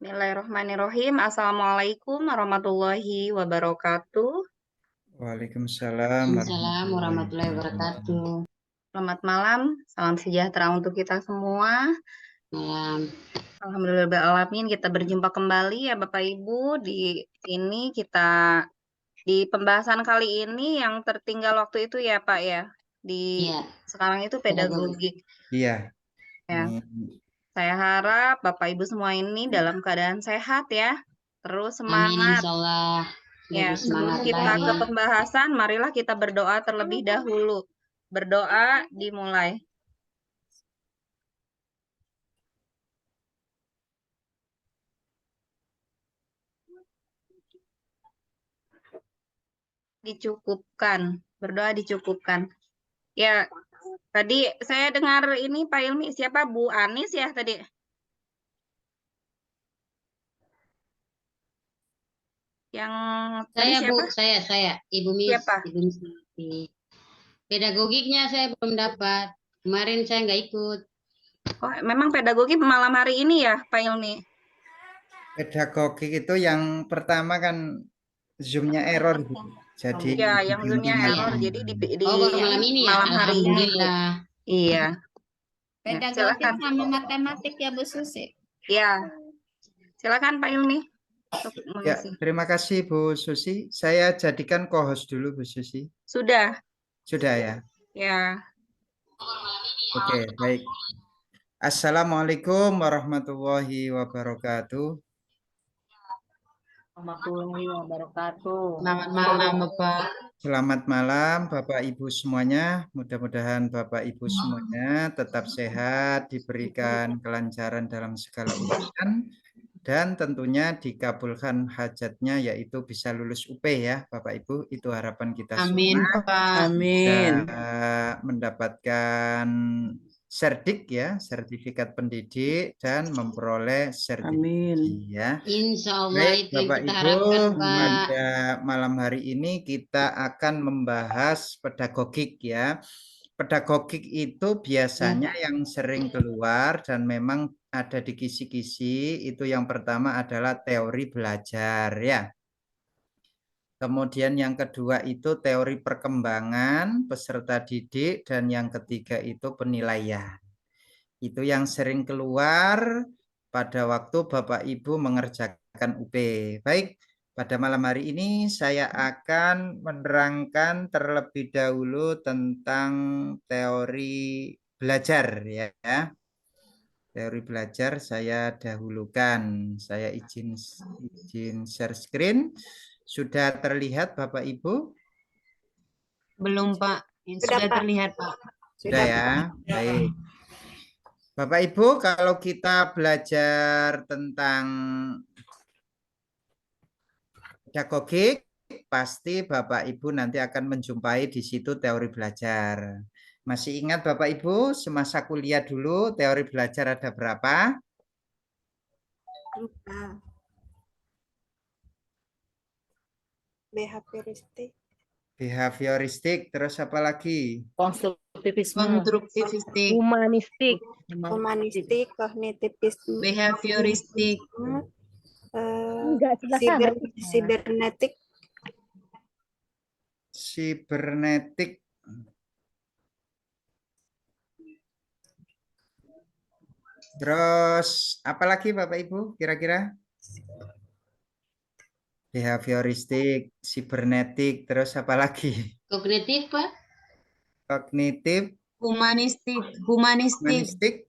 Bismillahirrahmanirrahim. Assalamualaikum warahmatullahi wabarakatuh. Waalaikumsalam Waalaikumsalam warahmatullahi wabarakatuh. wabarakatuh. Selamat malam, salam sejahtera untuk kita semua. Malam. Alhamdulillahirrahmanirrahim. Kita berjumpa kembali ya Bapak Ibu di sini di pembahasan kali ini yang tertinggal waktu itu ya Pak ya. Iya. Sekarang itu pedagogik. Iya. Ya. Saya harap Bapak Ibu semua ini dalam keadaan sehat ya. Terus Amin semangat. insyaallah. Ya, sebelum Semangat kita lagi. ke pembahasan, marilah kita berdoa terlebih dahulu. Berdoa dimulai. Dicukupkan. Berdoa dicukupkan. Ya, tadi saya dengar ini Pak Ilmi, siapa Bu Anis ya tadi? Yang tadi Saya siapa? Bu, saya Ibu Miss. Siapa? Ibu Miss. Pedagogiknya saya belum dapat. Kemarin saya nggak ikut. Oh, memang pedagogik malam hari ini ya Pak Ilmi? Pedagogik itu yang pertama kan Zoom-nya error gitu. Jadi ya, yang Zoom-nya error. Jadi baru malam ini ya. malam hari ini. Alhamdulillah. Iya. Pedagogik Silakan. sama matematik ya Bu Susi. Ya. Silakan Pak Ilmi. Ya, terima kasih Bu Susi. Saya jadikan co-host dulu Bu Susi. Sudah. Sudah ya? Ya. Oke, baik. Assalamualaikum warahmatullahi wabarakatuh. Warahmatullahi wabarakatuh. Selamat malam Bapak. Selamat malam Bapak Ibu semuanya. Mudah-mudahan Bapak Ibu semuanya tetap sehat, diberikan kelancaran dalam segala urusan, dan tentunya dikabulkan hajatnya, yaitu bisa lulus UP ya Bapak Ibu. Itu harapan kita Amin semua. Pak. Amin. Mendapatkan serdik ya, sertifikat pendidik, dan memperoleh sertifikasi ya. Insyaallah Baik, itu yang Bapak kita Ibu, harapkan Pak. pada malam hari ini kita akan membahas pedagogik ya. Pedagogik itu biasanya yang sering keluar dan memang ada di kisi-kisi. Itu yang pertama adalah teori belajar ya. Kemudian yang kedua itu teori perkembangan peserta didik, dan yang ketiga itu penilaian. Itu yang sering keluar pada waktu Bapak Ibu mengerjakan UP. Baik, pada malam hari ini saya akan menerangkan terlebih dahulu tentang teori belajar ya. Teori belajar saya dahulukan. Saya izin share screen. Sudah terlihat Bapak Ibu? Belum Pak. Sudah terlihat Pak. Sudah ya. Baik. Bapak Ibu, kalau kita belajar tentang pedagogik, pasti Bapak Ibu nanti akan menjumpai di situ teori belajar. Masih ingat Bapak Ibu, semasa kuliah dulu teori belajar ada berapa? Lupa. Behavioristik. Behavioristik, terus apa lagi? Konstruktivistik. Humanistik, kognitivisme, Behavioristik. Sibernetik. Sibernetik. Terus apa lagi Bapak Ibu kira-kira? Behavioristik, sibernetik, terus apa lagi? Kognitif Pak. Kognitif, Humanistik. Humanistik.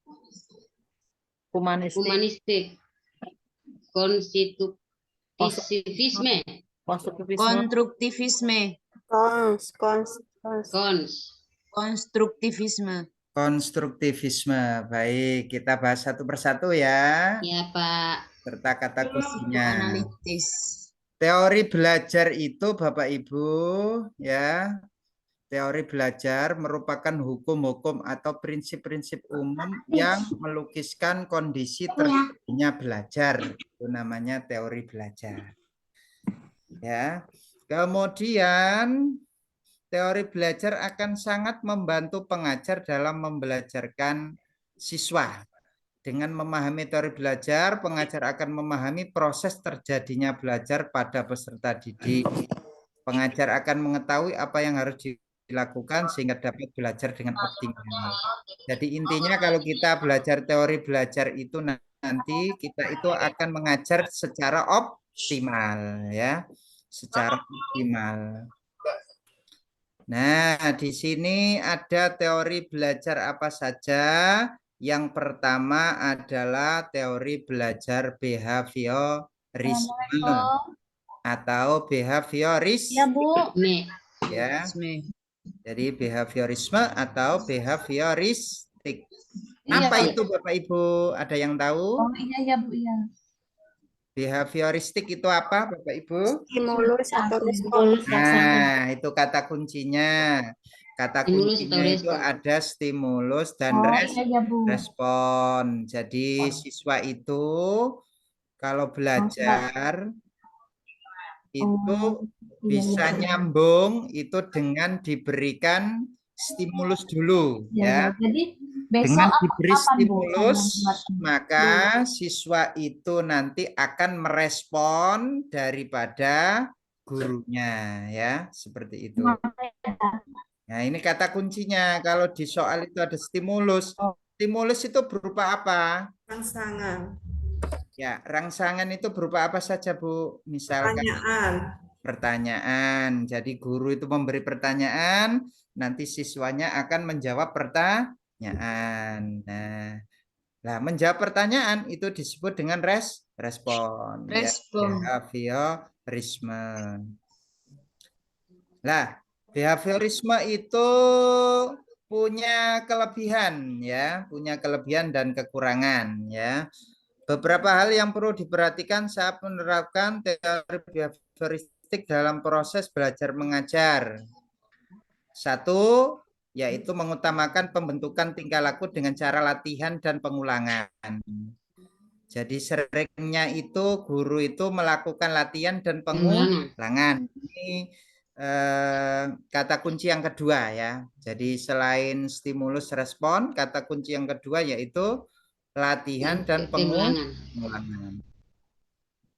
Konstruktivisme. Konstruktivisme. konstruktivisme. Baik, kita bahas satu persatu ya. Ya Pak. Serta kata kuncinya. Analitis. Teori belajar itu Bapak Ibu ya. Teori belajar merupakan hukum-hukum atau prinsip-prinsip umum yang melukiskan kondisi terjadinya belajar. Itu namanya teori belajar. Ya. Kemudian teori belajar akan sangat membantu pengajar dalam membelajarkan siswa. Dengan memahami teori belajar, pengajar akan memahami proses terjadinya belajar pada peserta didik. Pengajar akan mengetahui apa yang harus dilakukan sehingga dapat belajar dengan optimal. Jadi intinya kalau kita belajar teori belajar itu nanti kita itu akan mengajar secara optimal ya, secara optimal. Nah, di sini ada teori belajar apa saja. Yang pertama adalah teori belajar behaviorisme atau behavioristik Me. ya. Isme. Jadi behaviorisme atau behavioristik. Apa itu Bapak Ibu? Ada yang tahu? Iya Bu, iya. Behavioristik itu apa Bapak Ibu? Stimulus atau respon. Nah, itu kata kuncinya. Kata Stimulus kuncinya atau itu respon. ada stimulus dan Iya Bu. respon. Jadi siswa itu kalau belajar itu bisa nyambung itu dengan diberikan stimulus dulu ya. Jadi Dengan besok diberi kapan Bu? stimulus, maka siswa itu nanti akan merespon daripada gurunya ya, seperti itu. Nah, ini kata kuncinya. Kalau di soal itu ada stimulus. Stimulus itu berupa apa? Rangsangan. Ya, rangsangan itu berupa apa saja, Bu? Misalkan Pertanyaan. pertanyaan. Jadi guru itu memberi pertanyaan, nanti siswanya akan menjawab pertanyaan. Nah, menjawab pertanyaan itu disebut dengan respon. Respon. Ya, behaviorisme. Nah, behaviorisme itu punya kelebihan ya, punya kelebihan dan kekurangan ya. Beberapa hal yang perlu diperhatikan saat menerapkan teori behavioristik dalam proses belajar mengajar. Satu, yaitu mengutamakan pembentukan tingkah laku dengan cara latihan dan pengulangan. Jadi seringnya itu guru itu melakukan latihan dan pengulangan. Ini kata kunci yang kedua ya. Jadi selain stimulus respon, kata kunci yang kedua yaitu latihan dan pengulangan.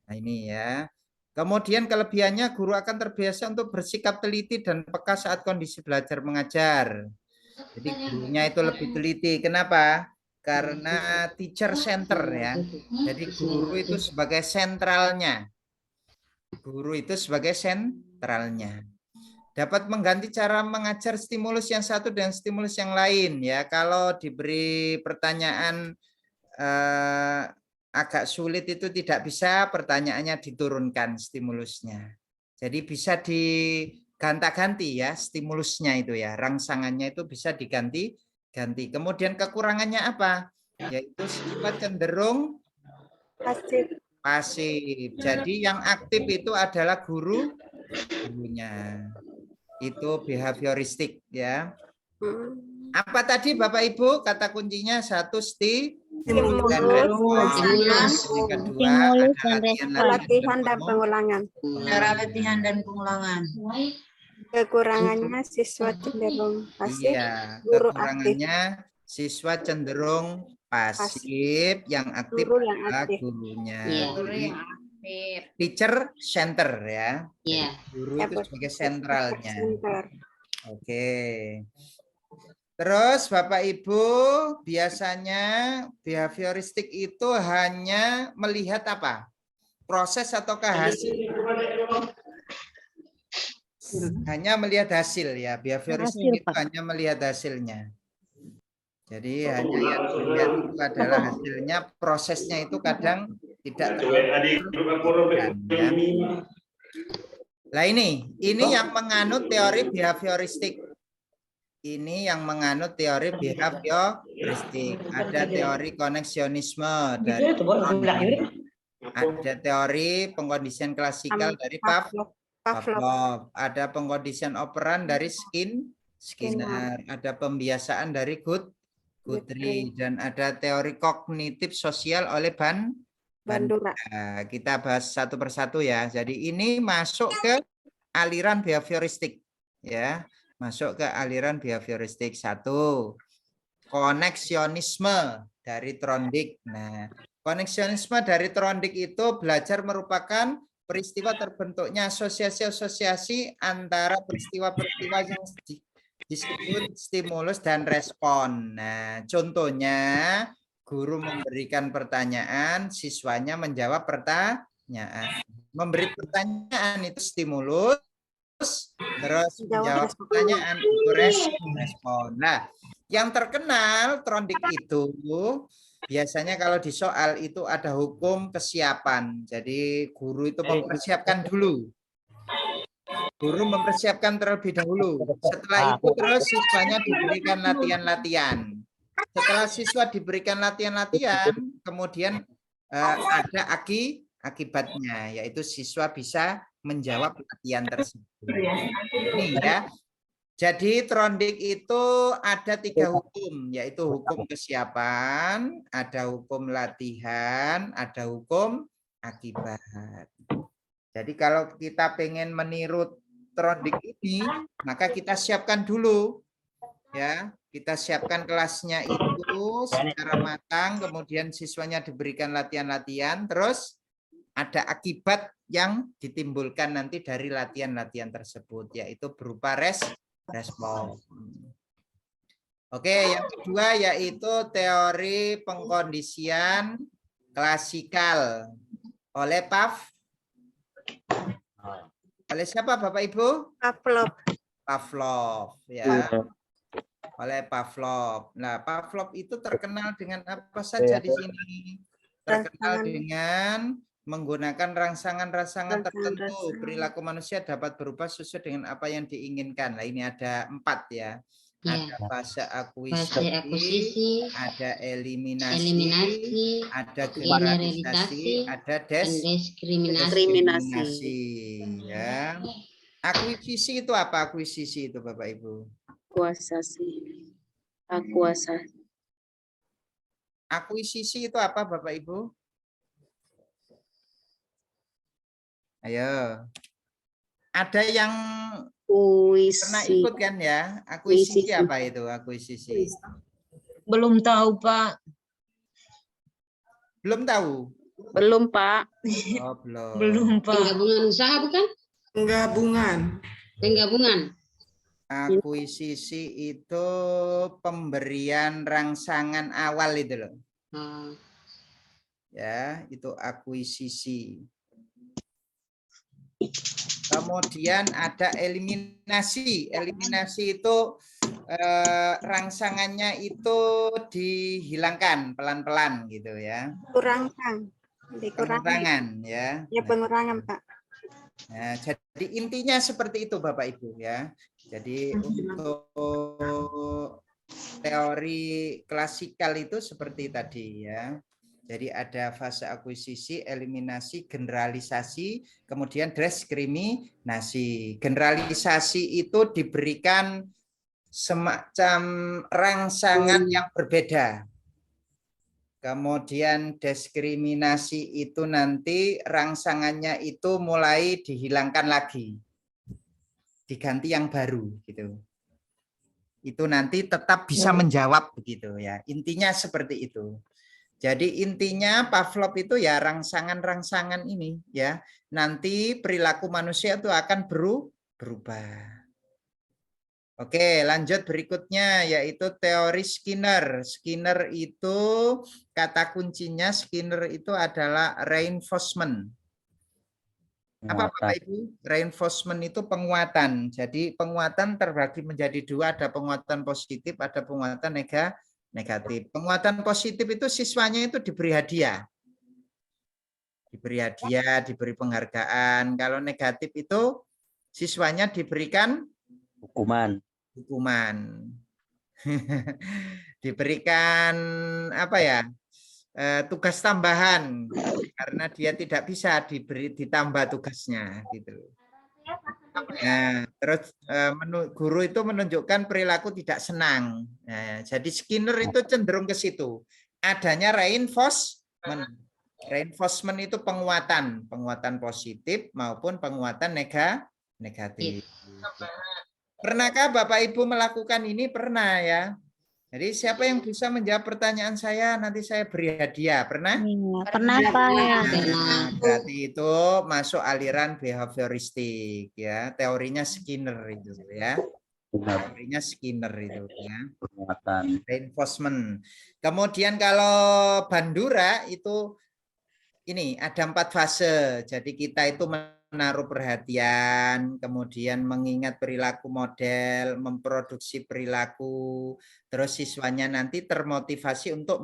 Nah ini ya. Kemudian kelebihannya guru akan terbiasa untuk bersikap teliti dan peka saat kondisi belajar mengajar. Jadi gurunya itu lebih teliti. Kenapa? Karena teacher center ya. Jadi guru itu sebagai sentralnya. Guru itu sebagai sentralnya. Dapat mengganti cara mengajar stimulus yang satu dengan stimulus yang lain ya. Kalau diberi pertanyaan agak sulit itu tidak bisa pertanyaannya diturunkan stimulusnya. Jadi bisa diganti-ganti ya stimulusnya itu ya. Rangsangannya itu bisa diganti. Kemudian kekurangannya apa? Yaitu sifat cenderung pasif. Jadi yang aktif itu adalah gurunya. Itu behavioristik ya. Apa tadi Bapak Ibu? Kata kuncinya satu stimulus dan respon. Yang kedua ada latihan dan pengulangan. Cara latihan dan pengulangan. Kekurangannya siswa cenderung pasif, Iya, guru kekurangannya siswa cenderung pasif, yang aktif guru yang adalah aktif. gurunya. Iya. Jadi, teacher center ya. Iya. Guru itu sebagai sentralnya. Center. Oke. Terus Bapak Ibu biasanya behavioristik itu hanya melihat apa? Proses ataukah hasil? Hanya melihat hasil ya. Behavioristik itu hanya melihat hasilnya. Jadi hanya yang dilihat itu adalah hasilnya, prosesnya itu kadang tidak terlihat. Ya. Nah ini yang menganut teori behavioristik. Ini yang menganut teori behavioristik. Ada teori koneksionisme dari ada teori pengkondisian klasikal dari Pavlov. Ada pengkondisian operan dari Skinner. Ada pembiasaan dari Guthrie. Dan ada teori kognitif sosial oleh Bandura. Kita bahas satu persatu ya. Jadi ini masuk ke aliran behavioristik ya. Masuk ke aliran behavioristik. Satu, koneksionisme. dari Trondheim. Nah, koneksionisme dari Trondheim itu belajar merupakan peristiwa terbentuknya asosiasi-asosiasi antara peristiwa-peristiwa yang disebut stimulus dan respon. Nah, contohnya guru memberikan pertanyaan, siswanya menjawab pertanyaan. Memberi pertanyaan itu stimulus, terus menjawab pertanyaan itu respon. Nah, yang terkenal Trondheim itu biasanya kalau di soal itu ada hukum kesiapan. Jadi guru itu mempersiapkan dulu. Guru mempersiapkan terlebih dahulu. Setelah itu terus siswanya diberikan latihan-latihan. Setelah siswa diberikan latihan-latihan, kemudian ada akibatnya, yaitu siswa bisa menjawab latihan tersebut. Ini ya. Jadi Trondheim itu ada 3 hukum, yaitu hukum kesiapan, ada hukum latihan, ada hukum akibat. Jadi kalau kita pengen meniru Trondheim ini, maka kita siapkan dulu. Ya, kita siapkan kelasnya itu secara matang, kemudian siswanya diberikan latihan-latihan, terus ada akibat yang ditimbulkan nanti dari latihan-latihan tersebut, yaitu berupa respon. Oke, yang kedua yaitu teori pengkondisian klasikal oleh oleh siapa Bapak Ibu? Pavlov ya. Oleh Pavlov. Nah, Pavlov itu terkenal dengan apa saja di sini? Terkenal dengan menggunakan rangsangan-rangsangan tertentu. Perilaku manusia dapat berubah sesuai dengan apa yang diinginkan. Nah, ini ada 4 ya. Ada fase akuisisi, ada eliminasi, ada generalisasi, ada diskriminasi. Ya. Akuisisi itu apa? Akuisisi itu Bapak Ibu? Akuisisi itu apa Bapak Ibu? Ayo. Ada yang pernah ikut kan ya? Akuisisi apa itu? Akuisisi. Belum tahu, Pak. Belum tahu? Belum, Pak. Oh, belum. Belum, Pak. Penggabungan usaha bukan? Penggabungan. Akuisisi itu pemberian rangsangan awal itu loh. Ya, itu akuisisi. Kemudian ada eliminasi. Eliminasi itu rangsangannya itu dihilangkan pelan-pelan gitu ya. Pengurangan ya. Ya, pengurangan, Pak. Nah, jadi intinya seperti itu Bapak Ibu ya. Jadi untuk teori klasikal itu seperti tadi ya. Jadi ada fase akuisisi, eliminasi, generalisasi, kemudian diskriminasi. Generalisasi itu diberikan semacam rangsangan yang berbeda. Kemudian diskriminasi itu nanti rangsangannya itu mulai dihilangkan lagi. Diganti yang baru gitu. Itu nanti tetap bisa menjawab begitu ya. Intinya seperti itu. Jadi intinya Pavlov itu ya rangsangan-rangsangan ini ya. Nanti perilaku manusia itu akan berubah. Oke, lanjut berikutnya yaitu teori Skinner. Skinner itu kata kuncinya Skinner itu adalah reinforcement. Apa Bapak Ibu? Reinforcement itu penguatan. Jadi penguatan terbagi menjadi 2, ada penguatan positif, ada penguatan negatif. Penguatan positif itu siswanya itu diberi hadiah. Diberi hadiah, diberi penghargaan. Kalau negatif itu siswanya diberikan hukuman. Diberikan apa ya? Tugas tambahan karena dia tidak bisa ditambah tugasnya gitu. Nah, terus guru itu menunjukkan perilaku tidak senang. Nah, jadi Skinner itu cenderung ke situ. Adanya reinforcement. Reinforcement itu penguatan positif maupun penguatan negatif. Pernahkah Bapak Ibu melakukan ini? Pernah ya. Jadi siapa yang bisa menjawab pertanyaan saya, nanti saya beri hadiah. Pernah? Pernah, Pak. Nah, berarti itu masuk aliran behavioristik ya, teorinya Skinner itu ya. Teorinya Skinner itu ya. Reinforcement. Kemudian kalau Bandura itu ini ada 4 fase. Jadi kita itu menaruh perhatian, kemudian mengingat perilaku model, memproduksi perilaku, terus siswanya nanti termotivasi untuk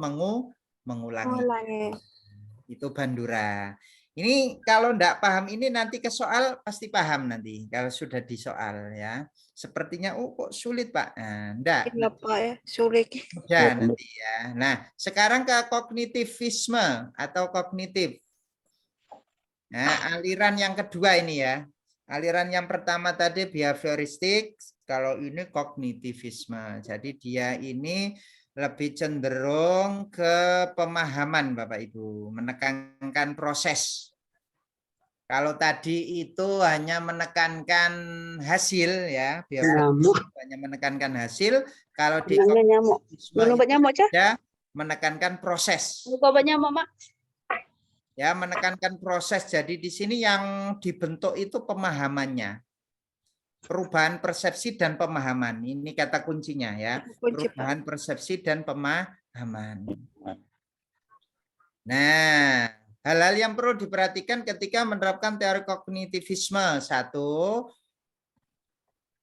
mengulangi. Itu Bandura. Ini kalau enggak paham ini nanti ke soal pasti paham nanti kalau sudah di soal ya. Sepertinya kok sulit Pak. Nah, enggak. Iya, Pak ya, sulit. Mudah nanti ya. Nah, sekarang ke kognitivisme atau kognitif. Nah, aliran yang kedua ini ya. Aliran yang pertama tadi behavioristik, kalau ini kognitivisme. Jadi dia ini lebih cenderung ke pemahaman Bapak Ibu, menekankan proses. Kalau tadi itu hanya menekankan hasil ya, behavioristik hanya menekankan hasil. Kalau di kognitivisme ya menekankan proses. Ya, menekankan proses. Jadi di sini yang dibentuk itu pemahamannya. Perubahan persepsi dan pemahaman. Ini kata kuncinya ya. Perubahan persepsi dan pemahaman. Nah, hal-hal yang perlu diperhatikan ketika menerapkan teori kognitivisme. 1,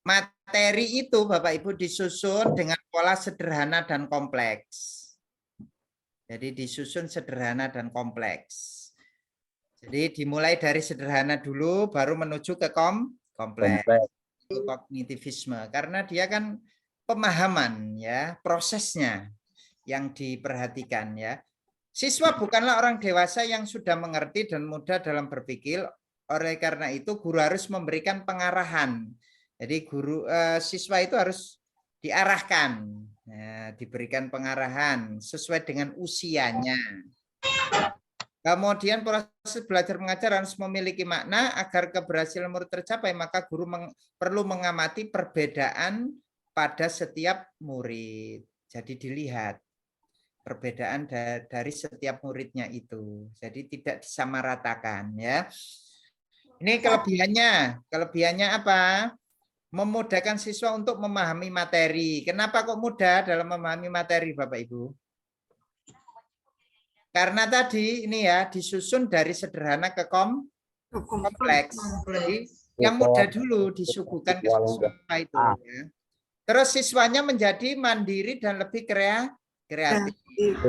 materi itu Bapak Ibu disusun dengan pola sederhana dan kompleks. Jadi disusun sederhana dan kompleks. Jadi dimulai dari sederhana dulu, baru menuju ke kompleks. Itu kognitivisme, karena dia kan pemahaman ya, prosesnya yang diperhatikan ya. Siswa bukanlah orang dewasa yang sudah mengerti dan mudah dalam berpikir. Oleh karena itu guru harus memberikan pengarahan. Jadi siswa itu harus diarahkan, ya, diberikan pengarahan sesuai dengan usianya. Kemudian proses belajar mengajar harus memiliki makna. Agar keberhasilan murid tercapai, maka guru perlu mengamati perbedaan pada setiap murid. Jadi dilihat perbedaan dari setiap muridnya itu. Jadi tidak disamaratakan ya. Ini kelebihannya. Kelebihannya apa? Memudahkan siswa untuk memahami materi. Kenapa kok mudah dalam memahami materi Bapak Ibu? Karena tadi ini ya disusun dari sederhana ke kompleks. Jadi yang mudah dulu disuguhkan ke siswa itu ya. Terus siswanya menjadi mandiri dan lebih kreatif.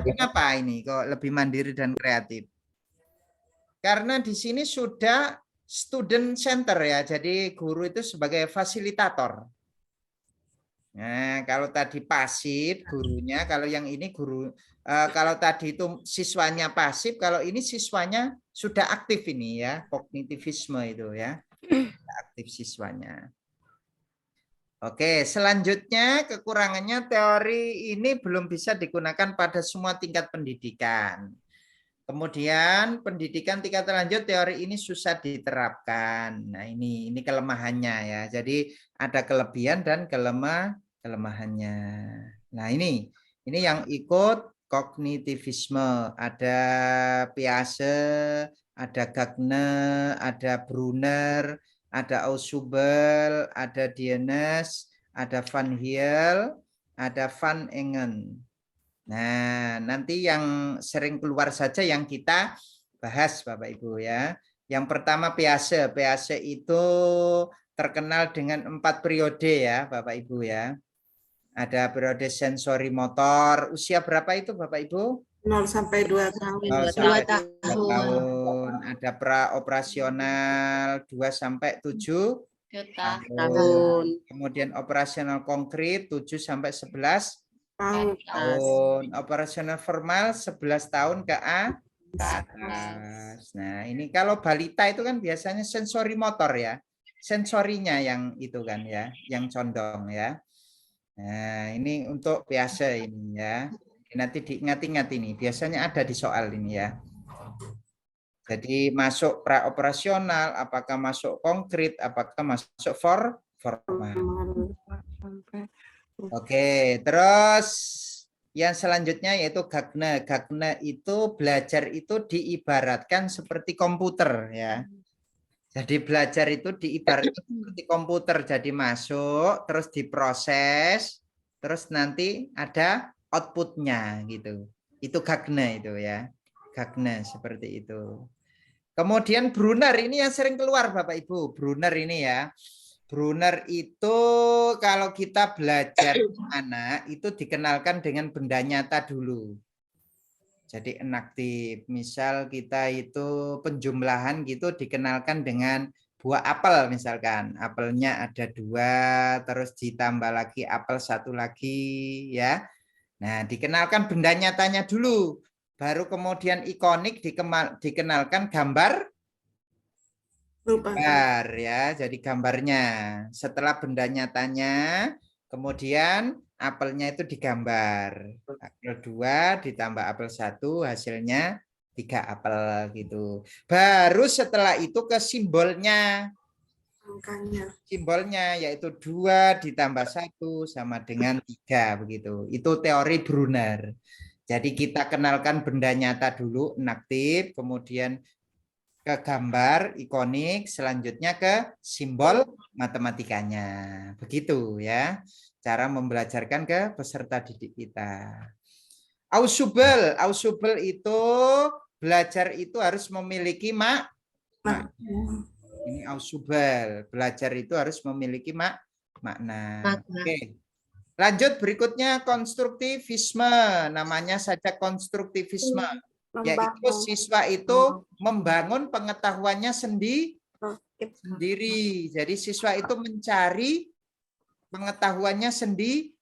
Kenapa ini kok lebih mandiri dan kreatif? Karena di sini sudah student center ya. Jadi guru itu sebagai fasilitator. Nah, kalau tadi pasif gurunya, kalau yang ini guru, kalau tadi itu siswanya pasif, kalau ini siswanya sudah aktif ini ya, kognitivisme itu ya, aktif siswanya. Oke, selanjutnya kekurangannya teori ini belum bisa digunakan pada semua tingkat pendidikan. Kemudian pendidikan tingkat lanjut teori ini susah diterapkan. Nah, ini kelemahannya ya. Jadi ada kelebihan dan kelemahannya. Nah, ini yang ikut kognitivisme. Ada Piaget, ada Gardner, ada Brunner, ada Ausubel, ada Dienes, ada Van Hiel, ada Van Engen. Nah, nanti yang sering keluar saja yang kita bahas Bapak Ibu ya. Yang pertama Piaget. Piaget itu terkenal dengan 4 periode ya Bapak Ibu ya. Ada periode sensori motor. Usia berapa itu Bapak Ibu? 0 sampai 2 tahun. 0 sampai 2 tahun. Ada praoperasional 2 sampai 7 tahun. Kemudian operasional konkret 7 sampai 11 tahun. Operasional formal 11 tahun ke atas. Nah, ini kalau balita itu kan biasanya sensori motor ya. Sensorinya yang itu kan ya, yang condong ya. Nah, ini untuk Piaget ini ya. Nanti diingat-ingat ini, biasanya ada di soal ini ya. Jadi masuk praoperasional, apakah masuk konkret, apakah masuk formal. Oke, terus Yang selanjutnya yaitu Gagne. Gagne itu belajar itu diibaratkan seperti komputer ya. Jadi belajar itu diibaratkan seperti komputer. Jadi masuk, terus diproses, terus nanti ada outputnya gitu. Itu Gagne itu ya. Gagne seperti itu. Kemudian Brunner ini yang sering keluar Bapak Ibu. Brunner ini ya. Brunner itu kalau kita belajar anak itu dikenalkan dengan benda nyata dulu. Jadi inaktif. Misal kita itu penjumlahan gitu dikenalkan dengan buah apel misalkan. Apelnya ada 2, terus ditambah lagi apel 1 lagi ya. Nah, dikenalkan benda nyatanya dulu. Baru kemudian ikonik dikenalkan gambar ya, jadi gambarnya. Setelah benda nyatanya, kemudian apelnya itu digambar. Apel 2 ditambah apel 1 hasilnya 3 apel gitu. Baru setelah itu ke simbolnya. Simbolnya yaitu 2 ditambah 1 sama dengan 3 begitu. Itu teori Brunner. Jadi kita kenalkan benda nyata dulu, inaktif, kemudian ke gambar ikonik, selanjutnya ke simbol matematikanya. Begitu ya, cara membelajarkan ke peserta didik kita. Ausubel itu belajar itu harus memiliki makna. Ini ausubel, belajar itu harus memiliki makna. Oke. Lanjut berikutnya konstruktivisme, namanya saja konstruktivisme. Yaitu siswa itu membangun pengetahuannya sendiri. Jadi siswa itu mencari pengetahuannya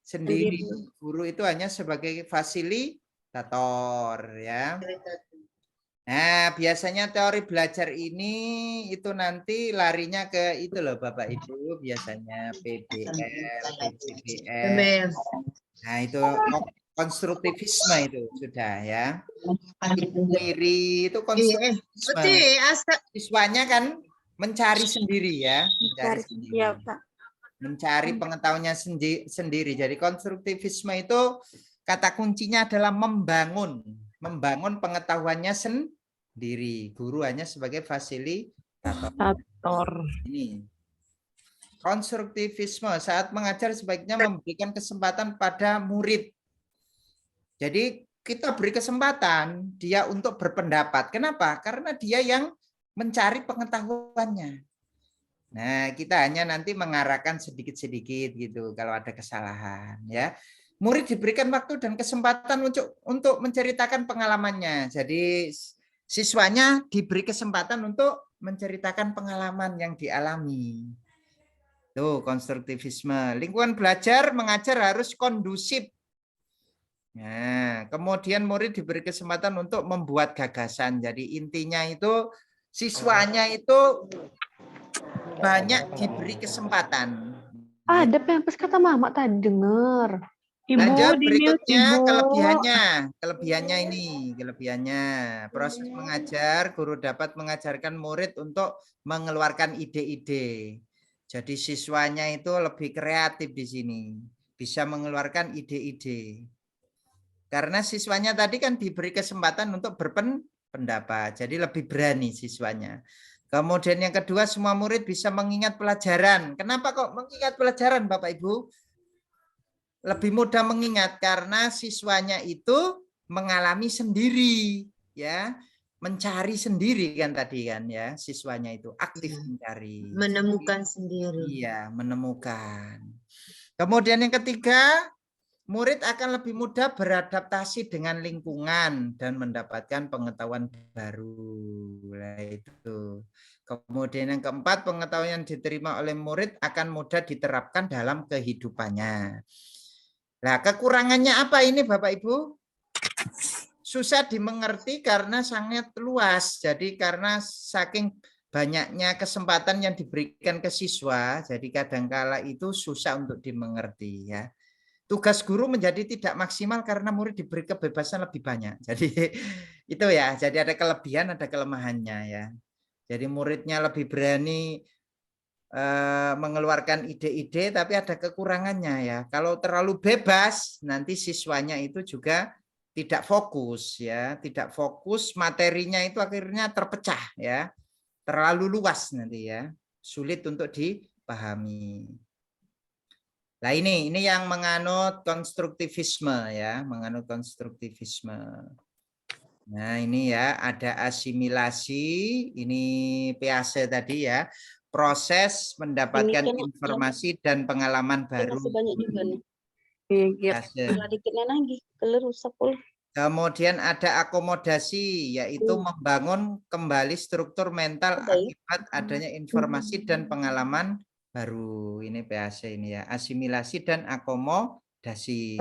sendiri. Guru itu hanya sebagai fasilitator ya. Nah, biasanya teori belajar ini itu nanti larinya ke itu loh Bapak Ibu, biasanya PBL, PCBL. Nah, itu konstruktivisme itu sudah ya. Sendiri itu konstruktivisme. Siswanya kan mencari sendiri ya, mencari pengetahuannya sendiri. Jadi konstruktivisme itu kata kuncinya adalah membangun pengetahuannya sendiri. Guru hanya sebagai fasilitator. Ini konstruktivisme saat mengajar sebaiknya memberikan kesempatan pada murid. Jadi kita beri kesempatan dia untuk berpendapat. Kenapa? Karena dia yang mencari pengetahuannya. Nah, kita hanya nanti mengarahkan sedikit-sedikit gitu kalau ada kesalahan ya. Murid diberikan waktu dan kesempatan untuk menceritakan pengalamannya. Jadi siswanya diberi kesempatan untuk menceritakan pengalaman yang dialami. Tuh, konstruktivisme. Lingkungan belajar mengajar harus kondusif. Nah, kemudian murid diberi kesempatan untuk membuat gagasan. Jadi intinya itu siswanya itu banyak diberi kesempatan. Ada pempes kata mama tadi dengar. Lanjut berikutnya kelebihannya ini kelebihannya proses mengajar guru dapat mengajarkan murid untuk mengeluarkan ide-ide. Jadi siswanya itu lebih kreatif di sini, bisa mengeluarkan ide-ide. Karena siswanya tadi kan diberi kesempatan untuk berpendapat, jadi lebih berani siswanya. Kemudian yang kedua, semua murid bisa mengingat pelajaran. Kenapa kok mengingat pelajaran, Bapak Ibu? Lebih mudah mengingat karena siswanya itu mengalami sendiri, ya, mencari sendiri kan tadi kan ya, siswanya itu aktif mencari. Menemukan sendiri. Iya, menemukan. Kemudian yang ketiga, murid akan lebih mudah beradaptasi dengan lingkungan dan mendapatkan pengetahuan baru. Nah, itu. Kemudian yang keempat, pengetahuan yang diterima oleh murid akan mudah diterapkan dalam kehidupannya. Nah, kekurangannya apa ini Bapak Ibu? Susah dimengerti karena sangat luas. Jadi karena saking banyaknya kesempatan yang diberikan ke siswa, jadi kadangkala itu susah untuk dimengerti ya. Tugas guru menjadi tidak maksimal karena murid diberi kebebasan lebih banyak. Jadi itu ya, jadi ada kelebihan, ada kelemahannya ya. Jadi muridnya lebih berani mengeluarkan ide-ide, tapi ada kekurangannya ya. Kalau terlalu bebas, nanti siswanya itu juga tidak fokus ya, tidak fokus, materinya itu akhirnya terpecah ya, terlalu luas nanti ya, sulit untuk dipahami. Nah ini yang menganut konstruktivisme ya, menganut konstruktivisme. Nah ini ya ada asimilasi, ini PAC tadi ya, proses mendapatkan Ini kan informasi dan pengalaman baru. masih banyak juga nih. PAC. Dikitnya lagi, keler rusak pula. Kemudian ada akomodasi, yaitu membangun kembali struktur mental akibat adanya informasi dan pengalaman baru. Ini PAC ini ya, asimilasi dan akomodasi.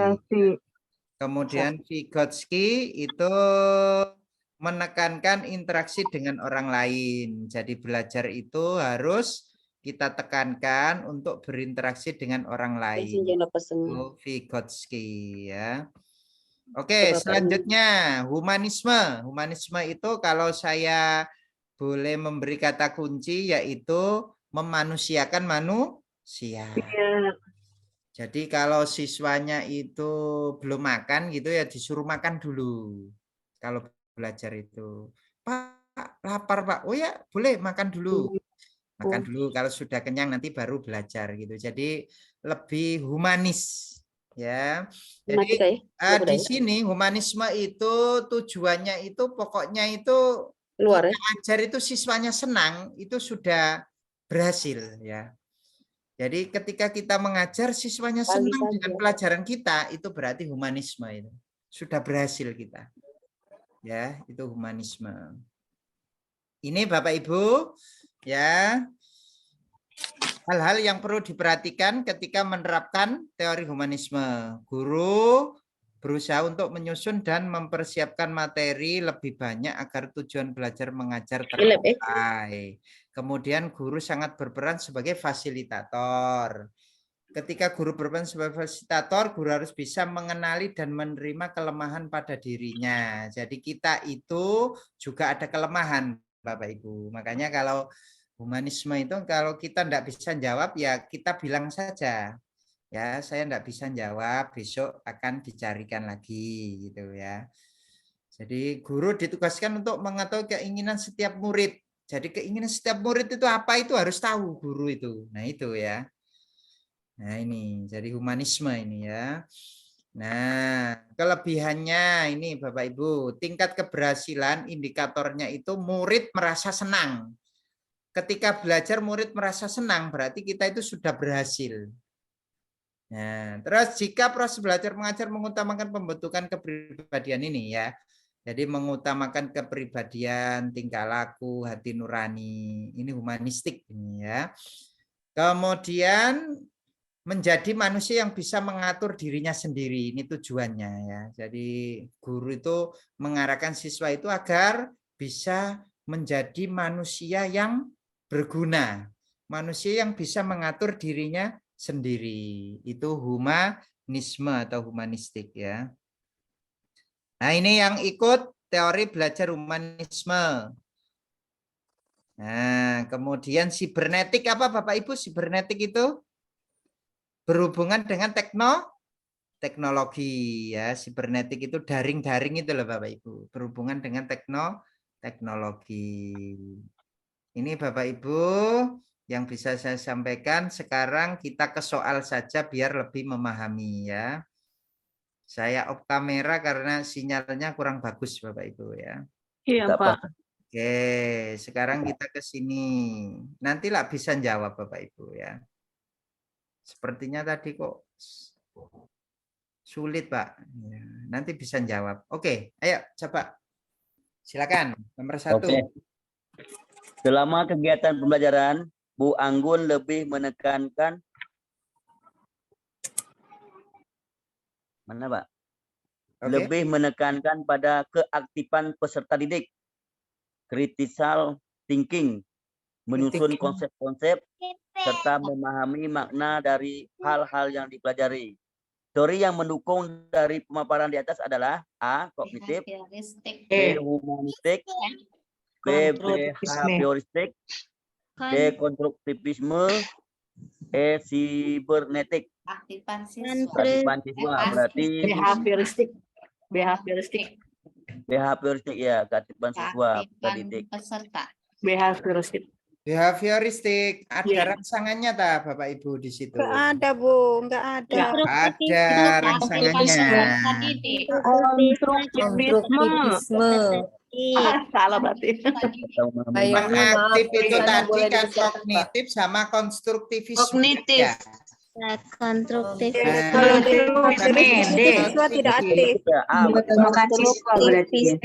Kemudian Vygotsky itu menekankan interaksi dengan orang lain. Jadi belajar itu harus kita tekankan untuk berinteraksi dengan orang lain. Vygotsky ya. Oke, selanjutnya humanisme. Humanisme itu kalau saya boleh memberi kata kunci yaitu memanusiakan manusia. Jadi kalau siswanya itu belum makan gitu ya disuruh makan dulu. Kalau belajar itu, Pak, lapar Pak. Oh ya, boleh makan dulu. Makan dulu, kalau sudah kenyang nanti baru belajar gitu. Jadi lebih humanis. Ya, jadi di sini humanisme itu tujuannya itu pokoknya itu luar ya. Ajar itu siswanya senang itu sudah berhasil ya. Jadi ketika kita mengajar siswanya senang dengan pelajaran kita itu berarti humanisme itu sudah berhasil kita. Ya, itu humanisme. Ini Bapak Ibu ya. Hal-hal yang perlu diperhatikan ketika menerapkan teori humanisme. Guru berusaha untuk menyusun dan mempersiapkan materi lebih banyak agar tujuan belajar mengajar tercapai. Kemudian guru sangat berperan sebagai fasilitator. Ketika guru berperan sebagai fasilitator, guru harus bisa mengenali dan menerima kelemahan pada dirinya. Jadi kita itu juga ada kelemahan, Bapak Ibu. Makanya kalau humanisme itu kalau kita tidak bisa jawab ya kita bilang saja ya saya tidak bisa jawab, besok akan dicarikan lagi gitu ya. Jadi guru ditugaskan untuk mengetahui keinginan setiap murid. Jadi keinginan setiap murid itu apa itu harus tahu guru itu. Nah itu ya. Nah ini jadi humanisme ini ya. Nah kelebihannya ini Bapak Ibu, tingkat keberhasilan indikatornya itu murid merasa senang. Ketika belajar murid merasa senang, berarti kita itu sudah berhasil. Nah, terus jika proses belajar mengajar mengutamakan pembentukan kepribadian ini ya. Jadi mengutamakan kepribadian, tingkah laku, hati nurani. Ini humanistik ini ya. Kemudian menjadi manusia yang bisa mengatur dirinya sendiri. Ini tujuannya ya. Jadi guru itu mengarahkan siswa itu agar bisa menjadi manusia yang berguna, manusia yang bisa mengatur dirinya sendiri. Itu humanisme atau humanistik ya. Nah ini yang ikut teori belajar humanisme. Nah kemudian sibernetik apa Bapak Ibu? Sibernetik itu berhubungan dengan teknologi ya. Sibernetik itu daring-daring itu loh Bapak Ibu. Berhubungan dengan teknologi. Ini Bapak Ibu yang bisa saya sampaikan. Sekarang kita ke soal saja biar lebih memahami ya. Saya off kamera karena sinyalnya kurang bagus Bapak Ibu ya. Iya Pak. Oke, sekarang kita ke sini. Nantilah bisa jawab Bapak Ibu ya. Sepertinya tadi kok sulit Pak. Ya, nanti bisa jawab. Oke, ayo coba. Silakan nomor 1. Oke. Selama kegiatan pembelajaran, Bu Anggun lebih menekankan mana, Pak? Oke. Lebih menekankan pada keaktifan peserta didik, critical thinking, menyusun konsep-konsep, serta memahami makna dari hal-hal yang dipelajari. Teori yang mendukung dari pemaparan di atas adalah A. Kognitif, B. Humanistik, B. Behavioristik, D. Konstruktivisme. E. Sibernetik. Aktifan Keaktifan siswa berarti Behavioristik. behavioristik ya, keaktifan siswa pendidik. peserta. Behavioristik. Behavioristik. Ada Iya. rangsangannya tak Bapak Ibu di situ? Nggak ada, Bu. Nggak ada. Ada rangsangannya. Konstruktivisme. Salah berarti. Atau memahami Ayo. makna. Aktif itu Kayaknya tadi boleh kan dicatat, Pak. kognitif sama konstruktivisme. Kognitif. Ya. Konstruktif. Kalau siswa tidak aktif. Ya, A. Terima kasih. Berarti.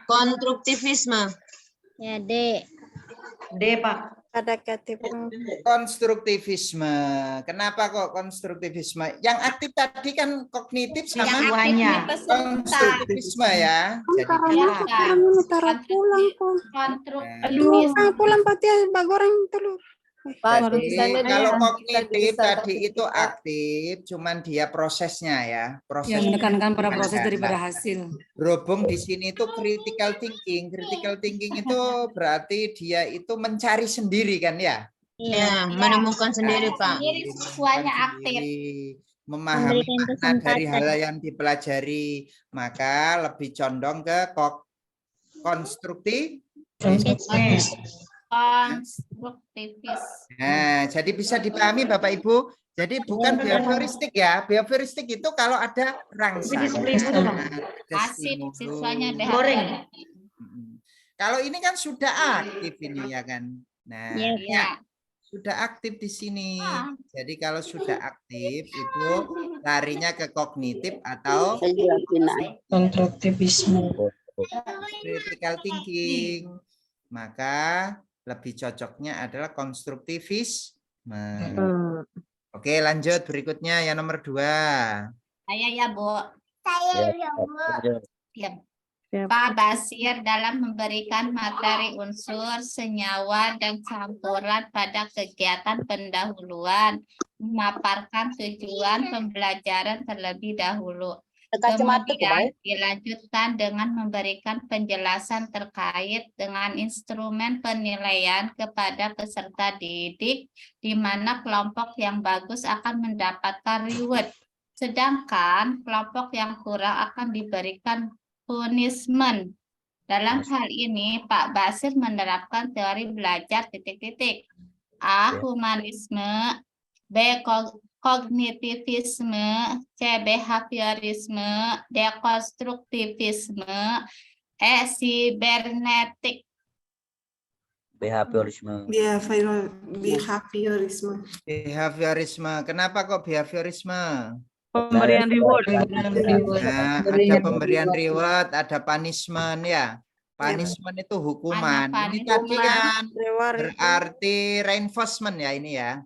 Konstruktivisme. Ya, D. Ada aktif. Konstruktivisme. Kenapa kok konstruktivisme? Yang aktif tadi kan kognitif sama konstruktivisme ya. Jadi Taruh pulang kok. Konstruktivisme. Pulang pati bagoreng telur. jadi kalau kognitif tadi itu aktif, cuman dia prosesnya ya, proses Yang menekankan pada proses Nah, daripada hasil. berhubung di sini itu critical thinking. Critical thinking itu berarti dia itu mencari sendiri kan ya? Ya, menemukan sendiri, Pak. Sendiri siswanya aktif. Memahami Memberikan makna dari kesempatan. hal yang dipelajari, maka lebih condong ke konstruktif. Konstruktivis. Nah, jadi bisa dipahami Bapak Ibu. Jadi bukan behavioristik ya. Behavioristik itu kalau ada rangsangan, ada Asik stimulus. siswanya Goreng. Kalau ini kan sudah aktif ini ya kan. Nah, Ya, Iya. sudah aktif di sini. Ah. Jadi kalau sudah aktif itu larinya ke kognitif atau Konstruktivisme. critical thinking. Maka lebih cocoknya adalah konstruktivisme. Oke, lanjut berikutnya yang nomor 2. Saya ya, Bu. Ya, Diam. Siap. Pak Basir dalam memberikan materi unsur, senyawa, dan campuran pada kegiatan pendahuluan, memaparkan tujuan pembelajaran terlebih dahulu. Kemudian dilanjutkan dengan memberikan penjelasan terkait dengan instrumen penilaian kepada peserta didik, di mana kelompok yang bagus akan mendapatkan reward, sedangkan kelompok yang kurang akan diberikan punishment. Dalam hal ini, Pak Basir menerapkan teori belajar titik-titik. A. Humanisme. B. Kognitivisme. C. Behaviorisme. D. Konstruktivisme. E. Sibernetik. behaviorisme. Behaviorisme. Behaviorisme. Kenapa kok behaviorisme? Pemberian reward. Nah, ada pemberian reward, ada punishment ya. Punishment itu hukuman. Ada Ini tadi kan Reward itu berarti reinforcement ya ini ya.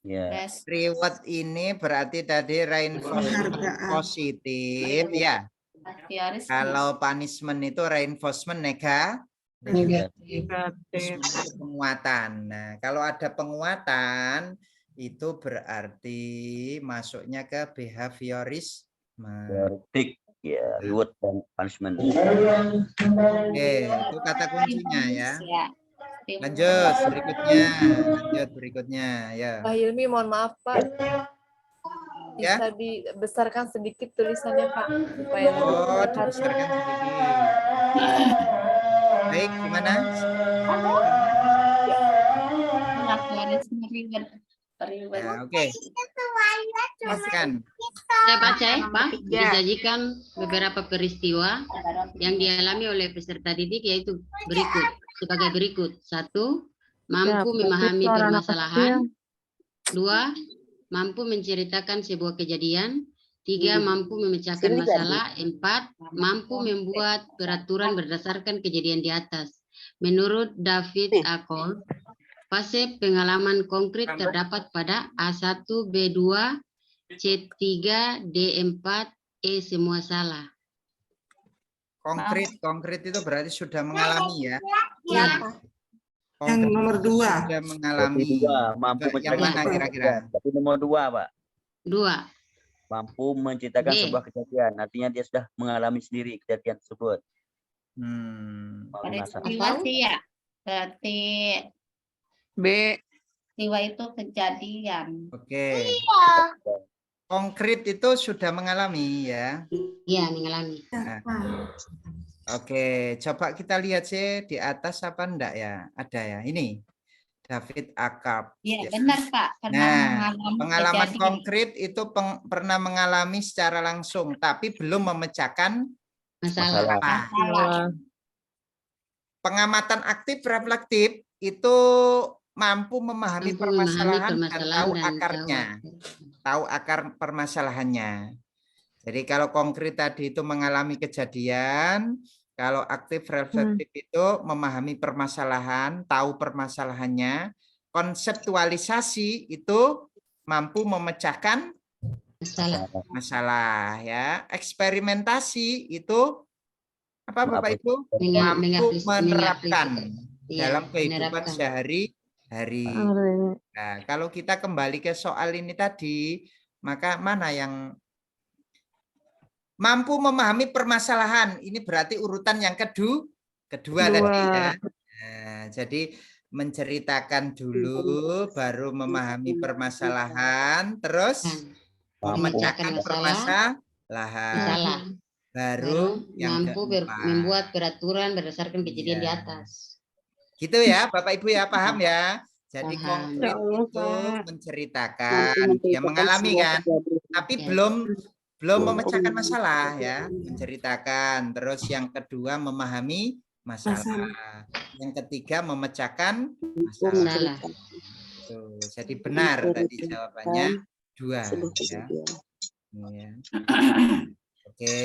Ya. Yes. Reward ini berarti tadi reinforcement Penghargaan. positif ya. Behaviorisme. Kalau punishment itu reinforcement negatif. Punishment itu penguatan. Nah, kalau ada penguatan itu berarti masuknya ke behaviorisme. Kritik, ya, reward dan punishment. Oke, itu kata kuncinya ya. Lanjut berikutnya ya. Pak Hilmi, mohon maaf Pak. Ya. Bisa dibesarkan sedikit tulisannya Pak, supaya lebih Oh, terlihat. dibesarkan sedikit. Baik, gimana? Behaviorisme reward. Ya, oke. Masukkan. Saya baca ya, Pak. Disajikan beberapa peristiwa yang dialami oleh peserta didik, yaitu berikut. Sebagai berikut. 1. Mampu memahami permasalahan. 2. Mampu menceritakan sebuah kejadian. 3. Mampu memecahkan masalah. 4. Mampu membuat peraturan berdasarkan kejadian di atas. Menurut David Akol, fase pengalaman konkret terdapat pada A1, B2, C3, D4, E semua salah. Konkret itu berarti sudah mengalami ya. Ya. yang nomor 2. Sudah mengalami. Mampu Yang mana kira-kira? Tapi nomor 2, Pak. 2. Mampu menciptakan D. sebuah kejadian. Artinya dia sudah mengalami sendiri kejadian tersebut. Hmm. Melalui masalah. Peristiwa sih ya. Berarti B. Peristiwa itu kejadian. Oke. Konkret itu sudah mengalami ya. Iya, mengalami. Nah, oke, coba kita lihat sih di atas apa enggak ya? Ada ya. Ini David Akab. Iya, benar Pak. Pernah Nah, mengalami pengalaman kejadian. konkret itu pernah mengalami secara langsung, tapi belum memecahkan Masalah. masalah. Pengamatan aktif reflektif itu mampu memahami Mampu permasalahan memahami dan tahu permasalahan dan akarnya, tahu akar permasalahannya. Jadi kalau konkret tadi itu mengalami kejadian, kalau aktif reflektif itu memahami permasalahan, tahu permasalahannya, konseptualisasi itu mampu memecahkan masalah ya. Eksperimentasi itu apa Bapak Ibu? Mampu menerapkan dalam kehidupan sehari-hari. Nah, kalau kita kembali ke soal ini tadi, maka mana yang mampu memahami permasalahan? Ini berarti urutan yang kedua tadi ya. Nah, jadi menceritakan dulu, baru memahami permasalahan, terus memecahkan permasalahan, baru yang mampu membuat peraturan berdasarkan kejadian di atas. Gitu ya, Bapak Ibu ya, paham ya? Jadi konkret itu menceritakan, ya mengalami kan, tapi belum memecahkan masalah ya, menceritakan. Terus yang kedua memahami masalah. Yang ketiga memecahkan masalah. Tuh, jadi benar tadi jawabannya 2 ya. Ya. Oke,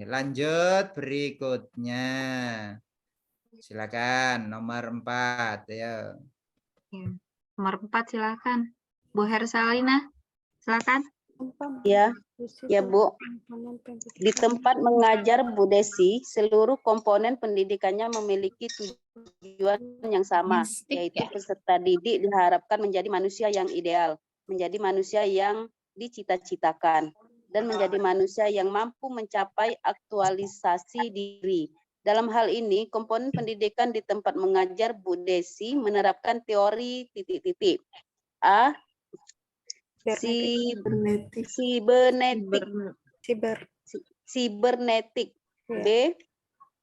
lanjut berikutnya. Silakan nomor 4 ya. Nomor 4 silakan. Bu Hersalina, silakan. Ya, Bu. Di tempat mengajar Bu Desi, seluruh komponen pendidikannya memiliki tujuan yang sama, yaitu peserta didik diharapkan menjadi manusia yang ideal, menjadi manusia yang dicita-citakan, dan menjadi manusia yang mampu mencapai aktualisasi diri. Dalam hal ini, komponen pendidikan di tempat mengajar Bu Desi menerapkan teori titik-titik. A. Sibernetik. B.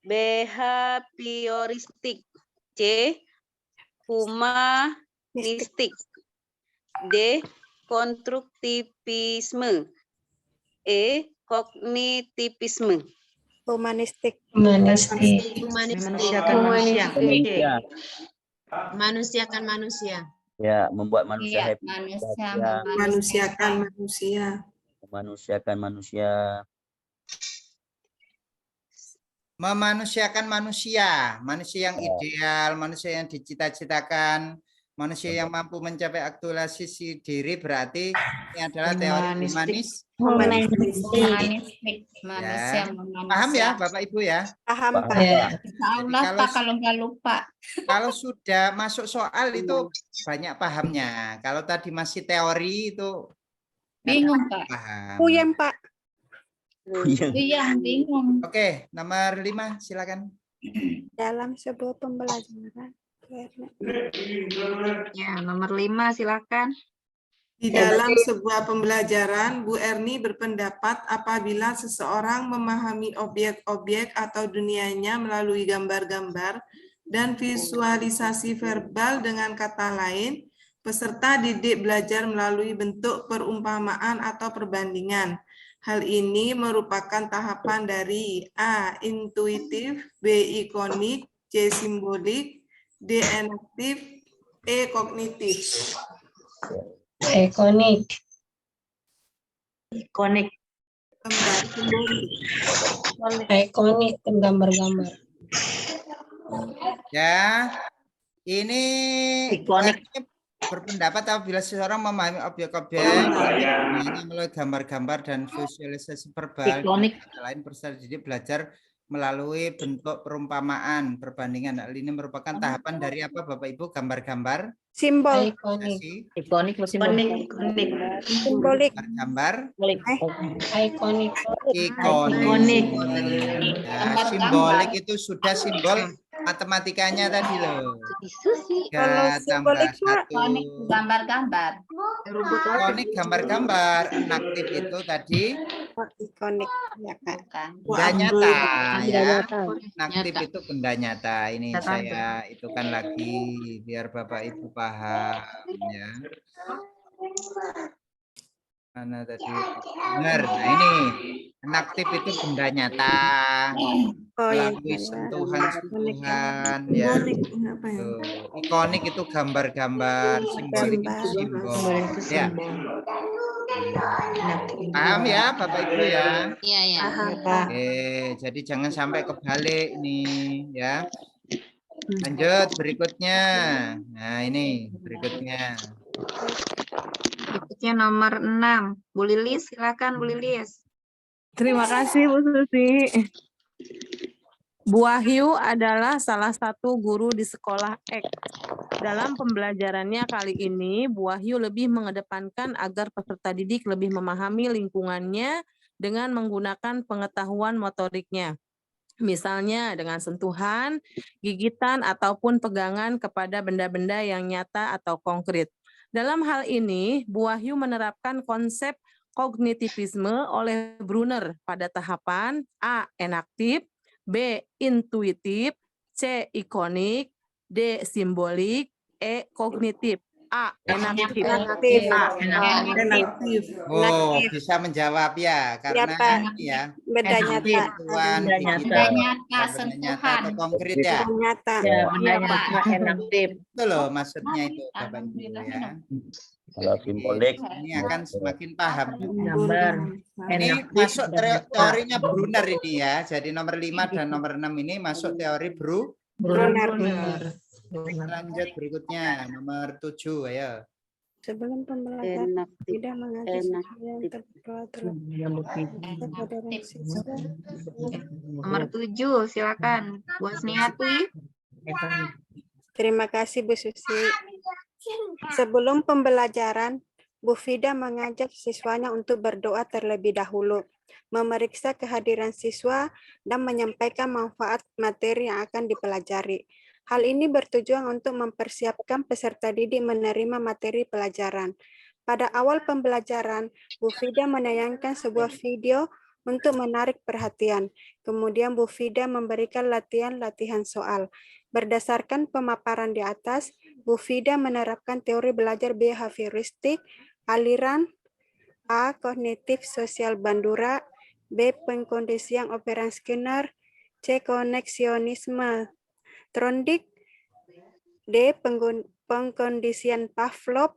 Behavioristik. C. Humanistik. D. Konstruktivisme. E. Kognitivisme. Humanistik. Manusiakan manusia. Ya, membuat manusia happy. Manusiakan manusia. Memanusiakan manusia. Memanusiakan manusia, manusia yang ideal, manusia yang dicita-citakan, manusia yang mampu mencapai aktualisasi diri, berarti ini adalah teori humanistik. Manusia Paham ya Bapak Ibu ya? Paham Pak. Allah Pak, kalau nggak lupa. Kalau sudah masuk soal itu banyak pahamnya. Kalau tadi masih teori itu bingung Pak. Paham. Puyeng Pak. Iya, bingung. Oke, nomor 5 silakan. Dalam sebuah pembelajaran. Ya, nomor 5 silakan. Di dalam sebuah pembelajaran, Bu Erni berpendapat apabila seseorang memahami objek-objek atau dunianya melalui gambar-gambar dan visualisasi verbal, dengan kata lain, peserta didik belajar melalui bentuk perumpamaan atau perbandingan. Hal ini merupakan tahapan dari A. Intuitif, B. Ikonik, C. Simbolik, D. Enaktif, E. Kognitif. Ikonik. Ikonik dan gambar-gambar. Ya, ini berpendapat apabila seseorang memahami objek-objek melalui gambar-gambar dan visualisasi verbal, lain peserta didik belajar melalui bentuk perumpamaan, perbandingan. Hal ini merupakan tahapan dari apa Bapak Ibu? Gambar-gambar, simbol, Ikonik, simbolik, simbolik, gambar, Ikonik. Ya, simbolik itu sudah simbol Matematikanya tadi loh. Kalau 3 tambah simbolik, Pak. 1. Konik gambar-gambar. Ikonik gambar-gambar. Inaktif itu tadi Oh, ikonik. Ya, Kak. benda nyata ya. nyata. Inaktif Nyata. itu benda nyata. Ini Nyata. saya itukan lagi biar Bapak Ibu paham ya. Mana tadi? Benar. Nah ini inaktif itu benda nyata. Oh ya. Melalui sentuhan-sentuhan ya. Apa ya? Tuh. Ikonik itu gambar-gambar, simbolik itu Gambar. simbol. Ya. Paham ya Bapak Ibu ya? Iya, ya. Paham, Pak. Oke, jadi jangan sampai kebalik nih ya. Lanjut berikutnya. Nah, ini berikutnya. Berikutnya nomor 6. Bu Lilis, silakan Bu Lilis. Terima kasih Bu Susi. Bu Wahyu adalah salah satu guru di sekolah X. Dalam pembelajarannya kali ini, Bu Wahyu lebih mengedepankan agar peserta didik lebih memahami lingkungannya dengan menggunakan pengetahuan motoriknya. Misalnya dengan sentuhan, gigitan, ataupun pegangan kepada benda-benda yang nyata atau konkret. Dalam hal ini, Bu Wahyu menerapkan konsep kognitivisme oleh Brunner pada tahapan A. Enaktif, B. Intuitif, C. Ikonik, D. Simbolik, E. Kognitif. A. Enaktif. Enaktif. Oh, bisa menjawab ya karena Pak. ini ya. Benda nyata. Sentuhan, Benda gigitan, Benda nyata, benda nyata sentuhan. atau konkret ya. Benda nyata. Ya, benda Iya, Pak. nyata enaktif. Itu loh maksudnya itu Bapak Ibu ya. Kalau simbolik, Ini akan semakin paham. Gambar Ini enaktif. masuk teorinya Brunner ini ya. Jadi nomor 5 dan nomor 6 ini masuk teori Brunner. Lanjut berikutnya nomor 7 ayo. Sebelum pembelajaran Enaktif. tidak mengajar siswa yang terpelajar siswa. Nomor 7, silakan. Bu Asniati. Terima kasih Bu Susi. Sebelum pembelajaran, Bu Fida mengajak siswanya untuk berdoa terlebih dahulu, memeriksa kehadiran siswa, dan menyampaikan manfaat materi yang akan dipelajari. Hal ini bertujuan untuk mempersiapkan peserta didik menerima materi pelajaran. Pada awal pembelajaran, Bu Fida menayangkan sebuah video untuk menarik perhatian. Kemudian Bu Fida memberikan latihan-latihan soal. Berdasarkan pemaparan di atas, Bu Fida menerapkan teori belajar behavioristik, aliran A. Kognitif sosial Bandura, B. Pengkondisian operan Skinner, C. Koneksionisme Trondijk, D. Pengkondisian Pavlov,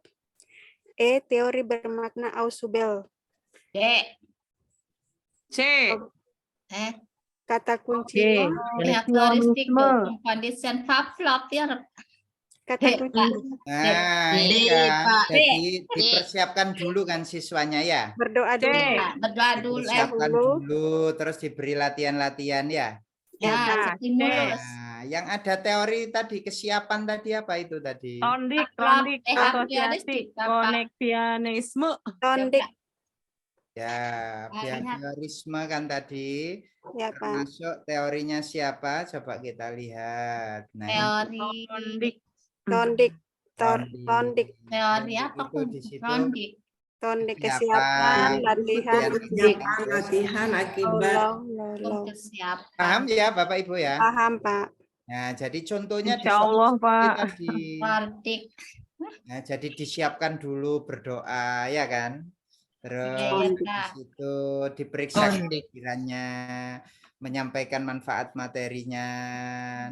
E. Teori bermakna Ausubel. D. C. Kata kuncinya Karakteristik kondisian Pavlov ya. kata kunci. Nah, ini kan. Jadi dipersiapkan dulu kan siswanya ya. Berdoa dulu. Berdoa dulu. Dipersiapkan dulu, terus diberi latihan-latihan ya. Ya, stimulus. Nah, yang ada teori tadi kesiapan tadi apa itu tadi? Tondik, asosiasi, koneksionisme. Tondik. Ya, behaviorisme kan tadi. Ya, Pak. Masuk teorinya siapa? Coba kita lihat. Nah, Teori. Tondik. Teori apa itu pun? di situ. Tondik kesiapan, latihan. Latihan akibat. Kesiapan. Paham ya Bapak Ibu ya? Paham, Pak. Nah, jadi contohnya Insya Allah, Pak. tadi. Nah, jadi disiapkan dulu berdoa ya kan? Terus di situ diperiksa pikirannya, menyampaikan manfaat materinya.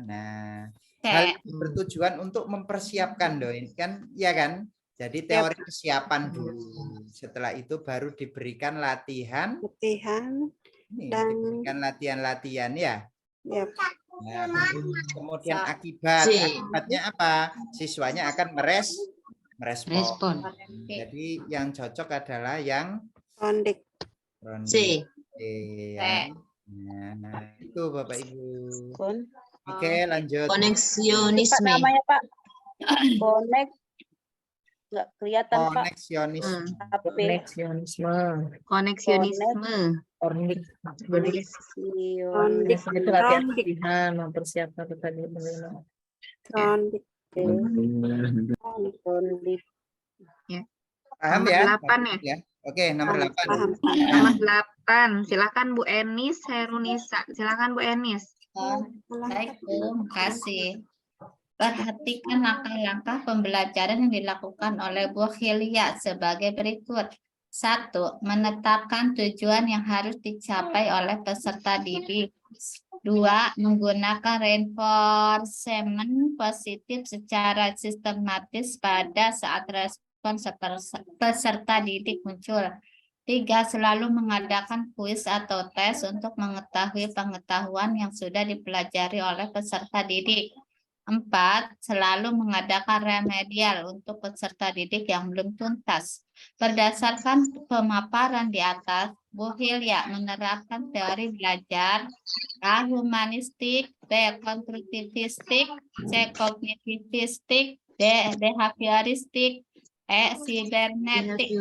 Nah, hal ini bertujuan untuk mempersiapkan loh ini kan, ya kan? Jadi teori kesiapan dulu. Setelah itu baru diberikan latihan. Diberikan latihan-latihan ya. Nah, kemudian akibatnya apa? Siswanya akan merespon. Jadi yang cocok adalah yang Tondik. C. Ya. Nah, itu Bapak Ibu. Oke, lanjut. Koneksionisme. Namanya Pak. nggak kelihatan Pak. Koneksionisme. Koneksionisme. Koneksionisme. Itu latihan mempersiapkan tadi mengenal. Paham Nomor ya? 8 ya. Oke, nomor 8. Nomor 8. Silakan Bu Enis Herunisa. Silakan Bu Enis. Baik, Bu. Kasih. Perhatikan langkah-langkah pembelajaran yang dilakukan oleh Bu Hilya sebagai berikut. 1. Menetapkan tujuan yang harus dicapai oleh peserta didik. 2. Menggunakan reinforcement positif secara sistematis pada saat respon peserta didik muncul. 3. Selalu mengadakan kuis atau tes untuk mengetahui pengetahuan yang sudah dipelajari oleh peserta didik. 4. Selalu mengadakan remedial untuk peserta didik yang belum tuntas. Berdasarkan pemaparan di atas, Bu Hilya menerapkan teori belajar A. Humanistik, B. Konstruktivistik, C. Kognitivistik, D. Behavioristik, E. Sibernetik.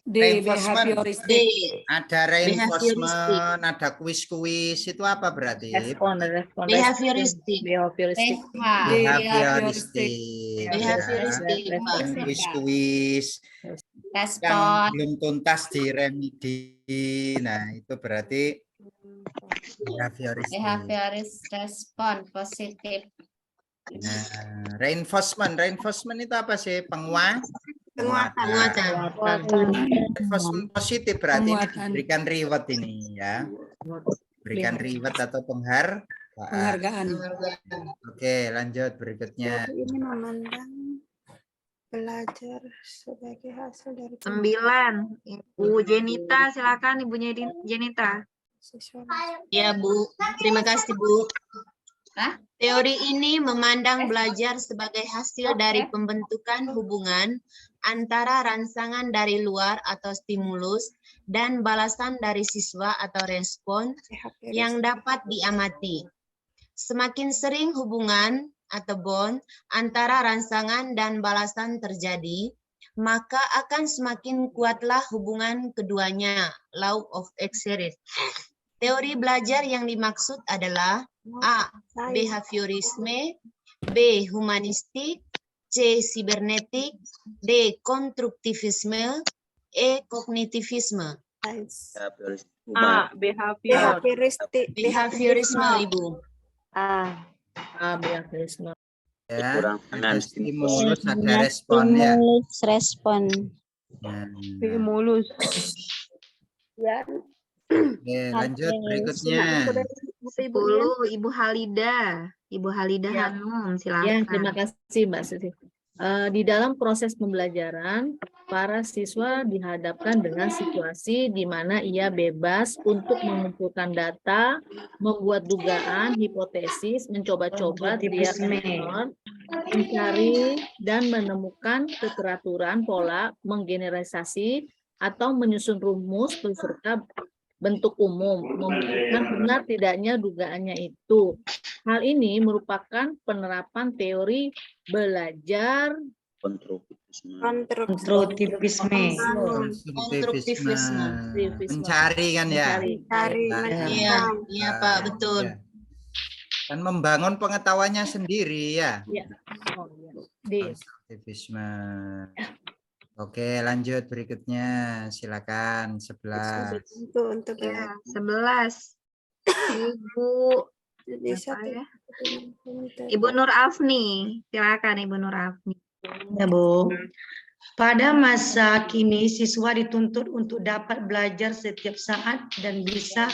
Behavioristik. Ada reinforcement, ada kuis-kuis, itu apa berarti? Behavioristik. Kuis-kuis. Yang belum tuntas di remedi. Nah, itu berarti Behavioris respon positif. Nah, reinforcement itu apa sih? Penguatan. Reinforcement positif berarti berikan reward ini ya. Berikan reward atau penghargaan. Oke, lanjut berikutnya. Ini memandang belajar sebagai hasil dari 9. Ibu Jenita, silakan Ibunya Jenita. Ya, Bu. Terima kasih, Bu. Teori ini memandang belajar sebagai hasil dari pembentukan hubungan antara rangsangan dari luar atau stimulus dan balasan dari siswa atau respon yang dapat diamati. Semakin sering hubungan atau bond antara rangsangan dan balasan terjadi, maka akan semakin kuatlah hubungan keduanya, law of exercise. Teori belajar yang dimaksud adalah A. Behaviorisme, B. Humanistik, C. Sibernetik, D. Konstruktivisme, E. Kognitivisme. A. Behaviorisme, Ibu. A. Behaviorisme. Ya, ada stimulus, ada responnya. Respon. Stimulus. Ya. Oke, lanjut berikutnya. 10. Ibu Halida. Ibu Halida Hanum, silakan. Ya, terima kasih Mbak Susi. Di dalam proses pembelajaran, para siswa dihadapkan dengan situasi di mana ia bebas untuk mengumpulkan data, membuat dugaan, hipotesis, mencoba-coba teriak respon, mencari dan menemukan keteraturan pola, menggeneralisasi atau menyusun rumus beserta bentuk umum, membuktikan benar tidaknya dugaannya itu. Hal ini merupakan penerapan teori belajar konstruktivisme. Mencari kan ya? Iya Pak, betul. Dan membangun pengetahuannya sendiri ya? Konstruktivisme. Oke, lanjut berikutnya. Silakan 11. Untuk 11. Ibu Nur Afni. Silakan Ibu Nur Afni. Ya, Bu. Pada masa kini siswa dituntut untuk dapat belajar setiap saat dan bisa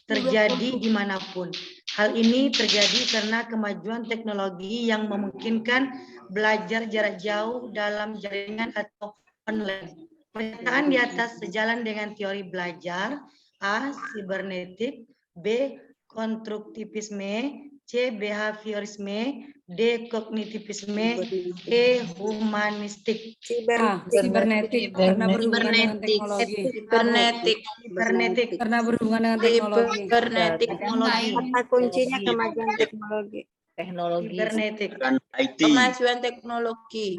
terjadi dimanapun. Hal ini terjadi karena kemajuan teknologi yang memungkinkan belajar jarak jauh dalam jaringan atau online. Pernyataan di atas sejalan dengan teori belajar. A. Sibernetik, B. Konstruktivisme, C. Behaviorisme, D. Kognitivisme, E. Humanistik. Sibernetik karena berhubungan dengan teknologi. Sibernetik Karena berhubungan dengan teknologi. Kata kuncinya kemajuan teknologi. Teknologi. Cibernetik. Dan IT. Kemajuan teknologi.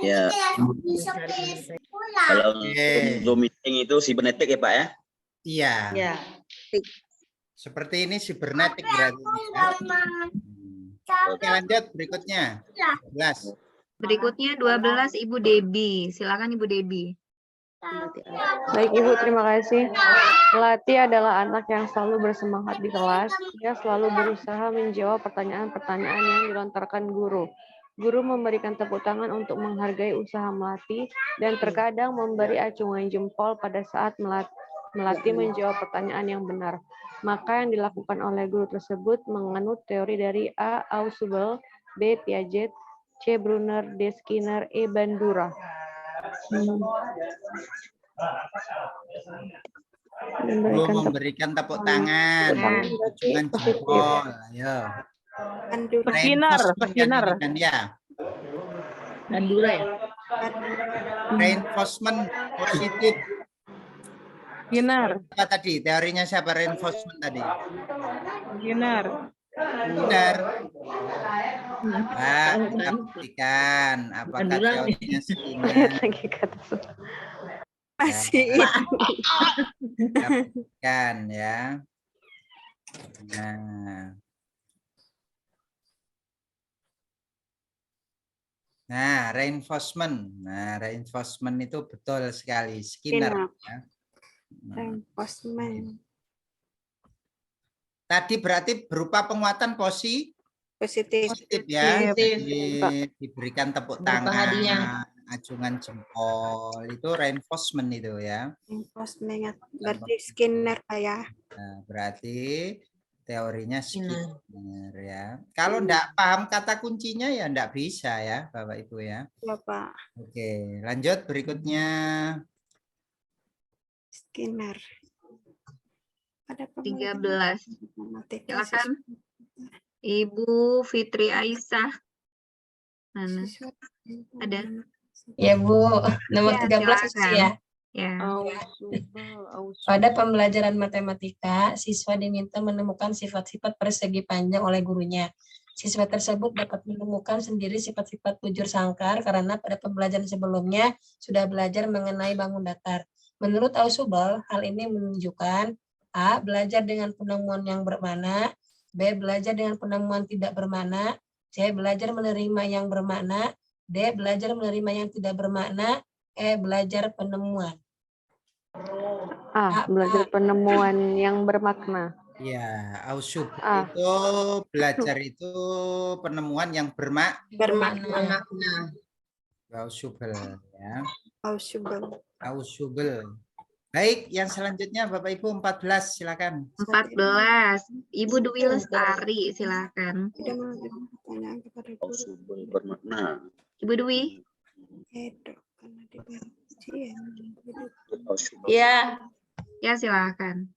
Ya. Kalau Zoom meeting itu sibernetik ya Pak ya? Iya. Ya. Seperti ini sibernetik berarti. Ya. Oke, lanjut berikutnya. 12. Berikutnya 12 Ibu Debi. Silakan Ibu Debi. Baik Ibu, terima kasih. Melati adalah anak yang selalu bersemangat di kelas. Ia selalu berusaha menjawab pertanyaan-pertanyaan yang dilontarkan guru. Guru memberikan tepuk tangan untuk menghargai usaha Melati dan terkadang memberi acungan jempol pada saat Melati menjawab pertanyaan yang benar. Maka yang dilakukan oleh guru tersebut menganut teori dari A. Ausubel, B. Piaget, C. Brunner, D. Skinner, E. Bandura. Memberikan tepuk tangan, acungan jempol, ayo. Skinner. Ya. Bandura ya. Reinforcement positif. Skinner. Apa tadi? Teorinya siapa reinforcement tadi? Skinner. Benar. Nah, kita buktikan apakah teorinya Skinner. Masih. Kita buktikan ya. Nah, reinforcement. Nah, reinforcement itu betul sekali. Skinner. Ya. Reinforcement. Tadi berarti berupa penguatan positif ya. Diberikan tepuk tangan, acungan jempol, itu reinforcement itu ya. Reinforcement berarti Skinner Pak ya. Nah, berarti teorinya Skinner ya. Kalau enggak paham kata kuncinya ya enggak bisa ya Bapak Ibu ya. Ya Pak. Oke, lanjut berikutnya. Skinner. Ada 13. Silakan Ibu Fitri Aisyah. Mana? Ada? Ya Bu, nomor Ya, 13 silakan. ya. Ya. Pada pembelajaran matematika, siswa diminta menemukan sifat-sifat persegi panjang oleh gurunya. Siswa tersebut dapat menemukan sendiri sifat-sifat bujur sangkar karena pada pembelajaran sebelumnya sudah belajar mengenai bangun datar. Menurut Ausubel, hal ini menunjukkan A. Belajar dengan penemuan yang bermakna, B. Belajar dengan penemuan tidak bermakna, C. Belajar menerima yang bermakna, D. Belajar menerima yang tidak bermakna, E. Belajar penemuan. A. Belajar penemuan yang bermakna. Ya, Ausubel itu belajar itu penemuan yang bermakna. Ausubel ya. Ausubel. Baik, yang selanjutnya Bapak Ibu 14 silakan. 14. Ibu Dwi Lestari silakan. Ausubel bermakna. Ibu Dwi. Ya. Ya, silakan.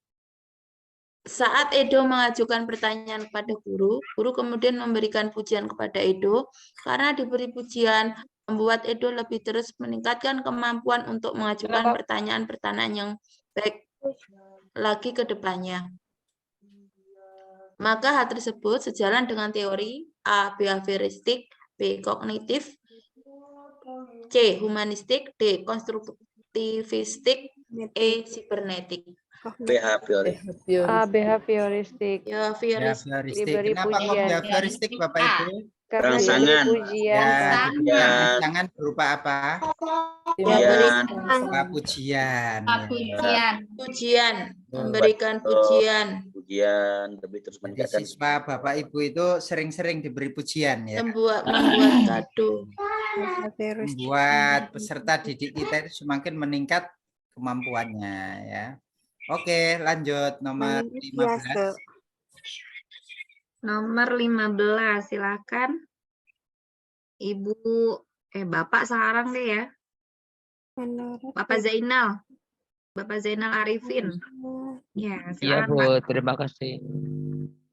Saat Edo mengajukan pertanyaan kepada guru, guru kemudian memberikan pujian kepada Edo. Karena diberi pujian, membuat Edo lebih terus meningkatkan kemampuan untuk mengajukan pertanyaan-pertanyaan yang baik lagi ke depannya. Maka hal tersebut sejalan dengan teori A. Behavioristik, B. Kognitif, C. Humanistik, D. Konstruktivistik, E. Sibernetik. Behavioristik. Diberi Kenapa kok pujian. behavioristik Bapak Ibu? Karena diberi pujian. Rangsangan berupa apa? Pujian. Memberikan pujian. Lebih terus meningkatkan. Siswa Bapak Ibu itu sering-sering diberi pujian ya. Membuat kado. Membuat peserta didik kita itu semakin meningkat kemampuannya ya. Oke, lanjut nomor 15. Nomor 15 silakan. Ibu Bapak sekarang deh ya. Bapak Zainal. Bapak Zainal Arifin. Ya, Iya silakan Bu, Pak. terima kasih.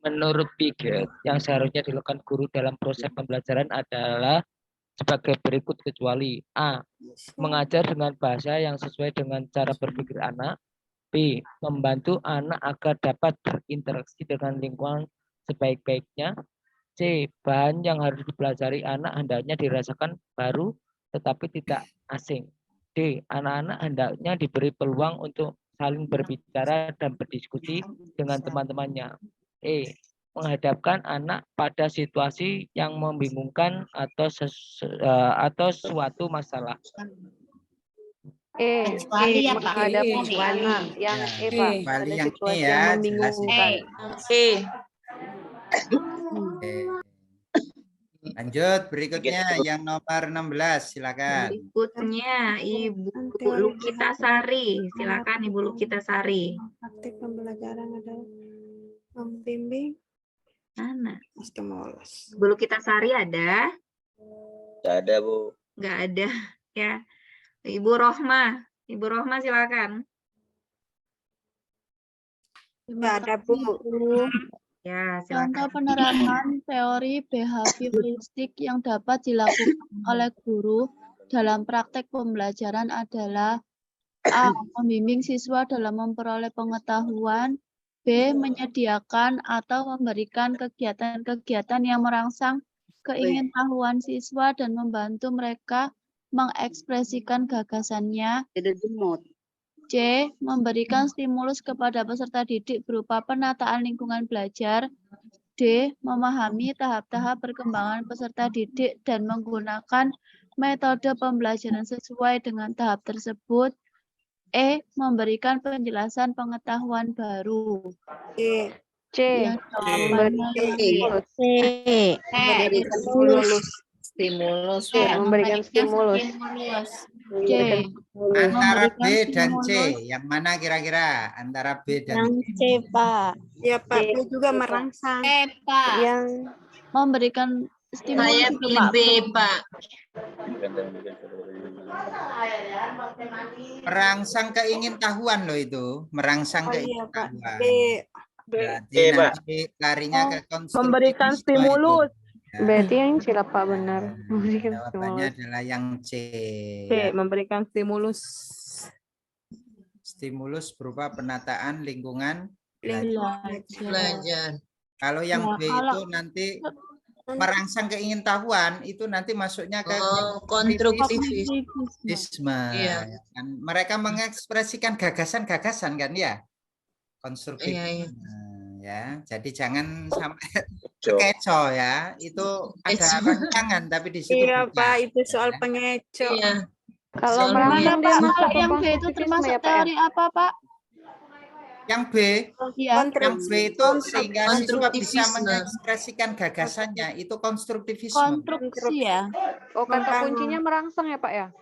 Menurut Piaget, yang seharusnya dilakukan guru dalam proses pembelajaran adalah sebagai berikut kecuali A. Mengajar dengan bahasa yang sesuai dengan cara berpikir anak, B. Membantu anak agar dapat berinteraksi dengan lingkungan sebaik-baiknya. C. Bahan yang harus dipelajari anak hendaknya dirasakan baru tetapi tidak asing. D. Anak-anak hendaknya diberi peluang untuk saling berbicara dan berdiskusi dengan teman-temannya. E. Menghadapkan anak pada situasi yang membingungkan atau suatu masalah. Menghadapkan anak yang Pak, pada situasi yang membingungkan. Lanjut, berikutnya yang nomor 16, silakan. Berikutnya Ibu Lukita Sari. Silakan Ibu Lukita Sari. Aktif pembelajaran adalah membimbing Mana? stimulus. Ibu Lukita Sari ada? Tidak ada, Bu. Nggak ada ya. Ibu Rohma. Ibu Rohma silakan. Nggak ada, Bu. Ya, Contoh silakan. penerapan teori behavioristik yang dapat dilakukan oleh guru dalam praktek pembelajaran adalah A. Membimbing siswa dalam memperoleh pengetahuan. B. Menyediakan atau memberikan kegiatan-kegiatan yang merangsang keingintahuan siswa dan membantu mereka mengekspresikan gagasannya. C. Memberikan stimulus kepada peserta didik berupa penataan lingkungan belajar. D. Memahami tahap-tahap perkembangan peserta didik dan menggunakan metode pembelajaran sesuai dengan tahap tersebut. E. Memberikan penjelasan pengetahuan baru. C. Yang jawabannya Stimulus. Memberikan stimulus. C. Antara B dan C, yang mana kira-kira? Antara B dan C. Pak. Ya, Pak. B juga merangsang. Pak. Yang Memberikan stimulus. Saya pilih B, Pak. Merangsang keingintahuan loh itu, merangsang Pak. keingintahuan. B. Berarti nanti larinya ke konstruktif. Memberikan stimulus. Berarti yang C lah, Pak, benar. Memberikan Jawabannya stimulus. adalah yang C. C. Memberikan stimulus. Stimulus berupa penataan lingkungan Belajar. Kalau yang Nah, B itu nanti merangsang keingintahuan, itu nanti masuknya ke konstruktivisme. Iya. Kan mereka mengekspresikan gagasan-gagasan kan ya? Konstruktif. Iya. Ya, jadi jangan sampai kecoh ya. Itu ada rancangan tapi di situ Iya, bukan. Pak. Itu soal pengecoh. Iya. Kalau merangsang dia masuk ke Yang B itu termasuk konstruktivisme ya, Pak, ya? teori apa, Pak? Yang B, Iya. yang B itu sehingga siswa bisa Konstruktivisme. mengekspresikan gagasannya, itu konstruktivisme. Konstruksi ya. Oh, kata kuncinya merangsang ya, Pak, ya?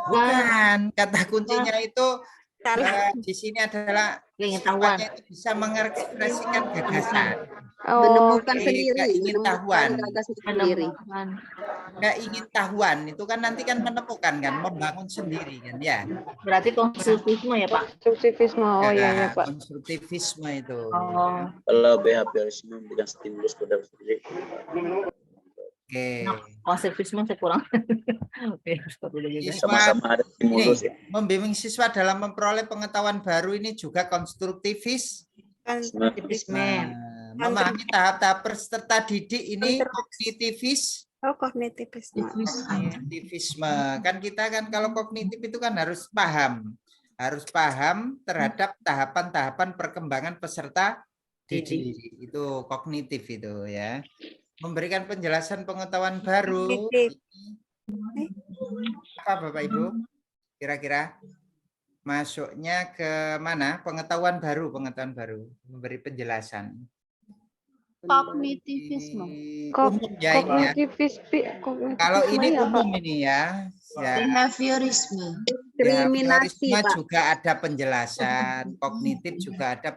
Bukan, kata kuncinya itu di sini adalah Pengetahuan. siswanya itu bisa mengekspresikan gagasan. Menemukan Oke, sendiri, keingintahuan. gagasan sendiri. Keingintahuan itu kan nanti kan menemukan kan, membangun sendiri kan ya. Berarti konstruktivisme ya, Pak? Konstruktivisme, oh iya ya, Pak. Konstruktivisme itu. Oh. Kalau behaviorisme memberikan stimulus pada sendiri. Oke. Konstruktivisme saya kurang. Sama-sama ada stimulus ya. Membimbing siswa dalam memperoleh pengetahuan baru ini juga konstruktivisme. Memahami tahap-tahap peserta didik ini kognitivis. Oh, kognitivisme. Kognitivisme. Kan kita kan kalau kognitif itu kan harus paham terhadap tahapan-tahapan perkembangan peserta didik. Itu kognitif itu ya. Memberikan penjelasan pengetahuan baru. Apa Bapak Ibu? Kira-kira masuknya ke mana? Pengetahuan baru, memberi penjelasan. Kognitivisme. Umum ya ini ya. Kalau ini umum ini ya. Behaviorisme. Diskriminasi, Pak. Juga ada penjelasan, kognitif juga ada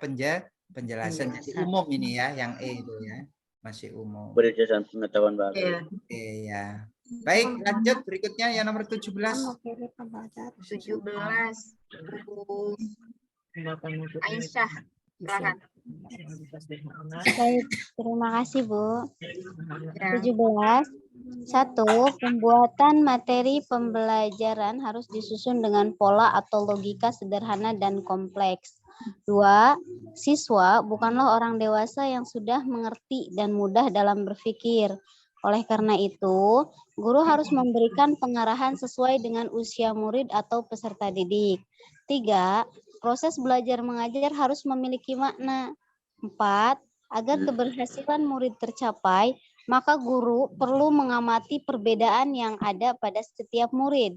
penjelasan. Jadi umum ini ya, yang E itu ya. Masih umum. Penjelasan pengetahuan baru. Oke ya. Baik, lanjut berikutnya yang nomor 17. 17. Aisyah, silakan. Baik, terima kasih Bu. 17. 1. Pembuatan materi pembelajaran harus disusun dengan pola atau logika sederhana dan kompleks. 2. Siswa bukanlah orang dewasa yang sudah mengerti dan mudah dalam berpikir. Oleh karena itu, guru harus memberikan pengarahan sesuai dengan usia murid atau peserta didik. 3. Proses belajar mengajar harus memiliki makna. 4. Agar keberhasilan murid tercapai, maka guru perlu mengamati perbedaan yang ada pada setiap murid.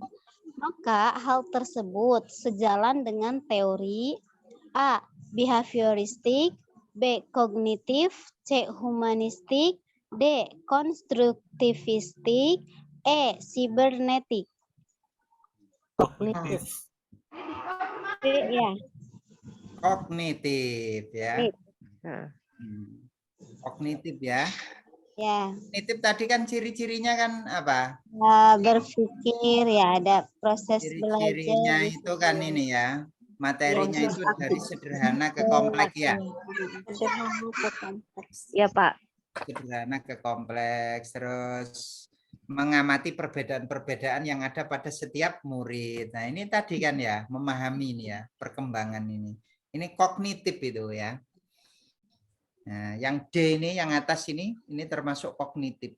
Maka hal tersebut sejalan dengan teori A. Behavioristik, B. Kognitif, C. Humanistik, D. Konstruktivistik, E. Sibernetik. Kognitif. B ya. Kognitif ya. Kognitif ya. Ya. Kognitif tadi kan ciri-cirinya kan apa? Berpikir ya, ada proses Ciri-cirinya belajar. itu kan ini ya. Materinya itu dari sederhana ke kompleks ya. Ya, Pak. Sederhana ke kompleks, terus mengamati perbedaan-perbedaan yang ada pada setiap murid. Nah, ini tadi kan ya, memahami ini ya, perkembangan ini. Ini kognitif itu ya. Nah, yang D ini, yang atas ini termasuk kognitif.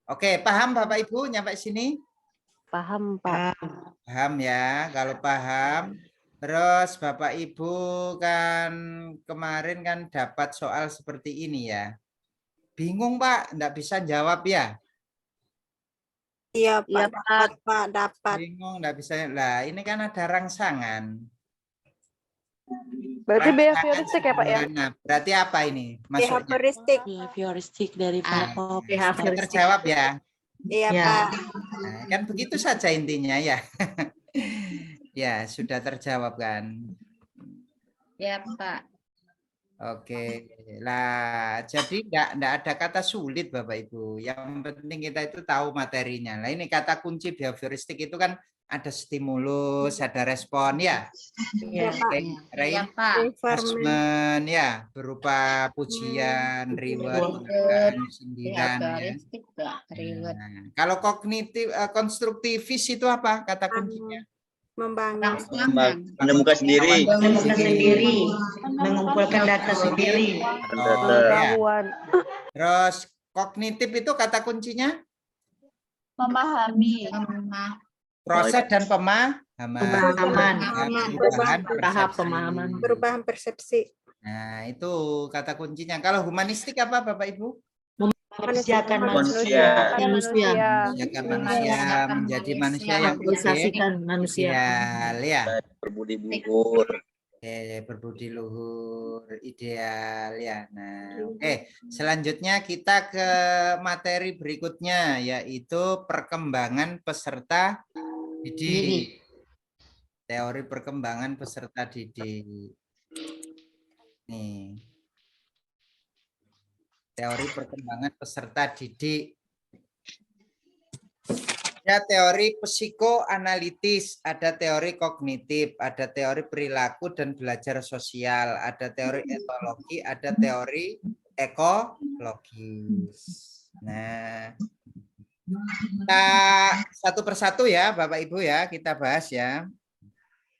Oke, paham Bapak Ibu nyampe sini? Paham, Pak. Paham ya, kalau paham. Terus Bapak Ibu kan kemarin kan dapat soal seperti ini ya. Bingung Pak, enggak bisa jawab ya? Iya Pak, dapat. Bingung, enggak bisa. Lah, ini kan ada rangsangan. Berarti behavioristik ya Pak ya? Nah, berarti apa ini maksudnya? Behavioristik dari Pak. Terjawab ya? Iya Pak. Nah, kan begitu saja intinya ya. Ya, sudah terjawab kan? Ya Pak. Oke, lah jadi enggak ada kata sulit Bapak Ibu. Yang penting kita itu tahu materinya. Nah, ini kata kunci behavioristik itu kan ada stimulus, ada respon ya. Iya Pak. Reinforcement ya, berupa pujian, reward, sindiran ya. Nah, kalau kognitif konstruktivis itu apa kata kuncinya? Membangun. Menemukan sendiri. Mengumpulkan data sendiri. Pengetahuan. Terus kognitif itu kata kuncinya? Memahami. Proses dan pemahaman. Tahap pemahaman. Perubahan persepsi. Nah, itu kata kuncinya. Kalau humanistik apa Bapak Ibu? Mengerjakan manusia. Mengerjakan manusia menjadi manusia yang Mengorganisasikan manusia. ideal ya. Berbudi luhur. Berbudi luhur, ideal ya. Nah, selanjutnya kita ke materi berikutnya yaitu perkembangan peserta didik. Teori perkembangan peserta didik. Nih. Teori perkembangan peserta didik. Ada teori psikoanalitis, ada teori kognitif, ada teori perilaku dan belajar sosial, ada teori etologi, ada teori ekologis. Nah, kita satu persatu ya Bapak Ibu ya, kita bahas ya.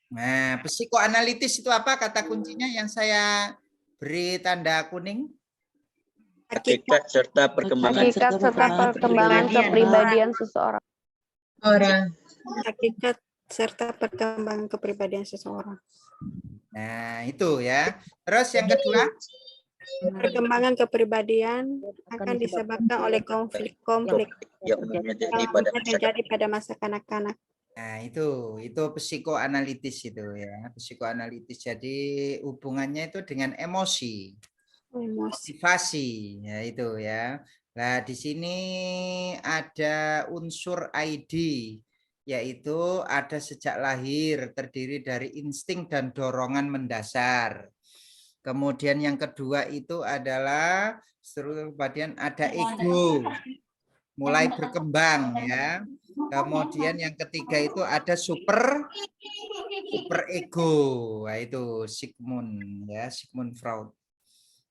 Nah, psikoanalitis itu apa kata kuncinya yang saya beri tanda kuning? Hakikat serta perkembangan kepribadian seseorang. Hakikat serta perkembangan kepribadian seseorang. Nah, itu ya. Terus yang kedua? Perkembangan kepribadian akan disebabkan oleh konflik-konflik yang terjadi pada masa kanak-kanak. Nah, itu psikoanalitis itu ya. Psikoanalitis jadi hubungannya itu dengan emosi. Motivasi ya itu ya. Nah, di sini ada unsur ID yaitu ada sejak lahir terdiri dari insting dan dorongan mendasar. Kemudian yang kedua itu adalah kemudian ada ego mulai berkembang ya. Kemudian yang ketiga itu ada super ego. Nah, itu Sigmund Freud.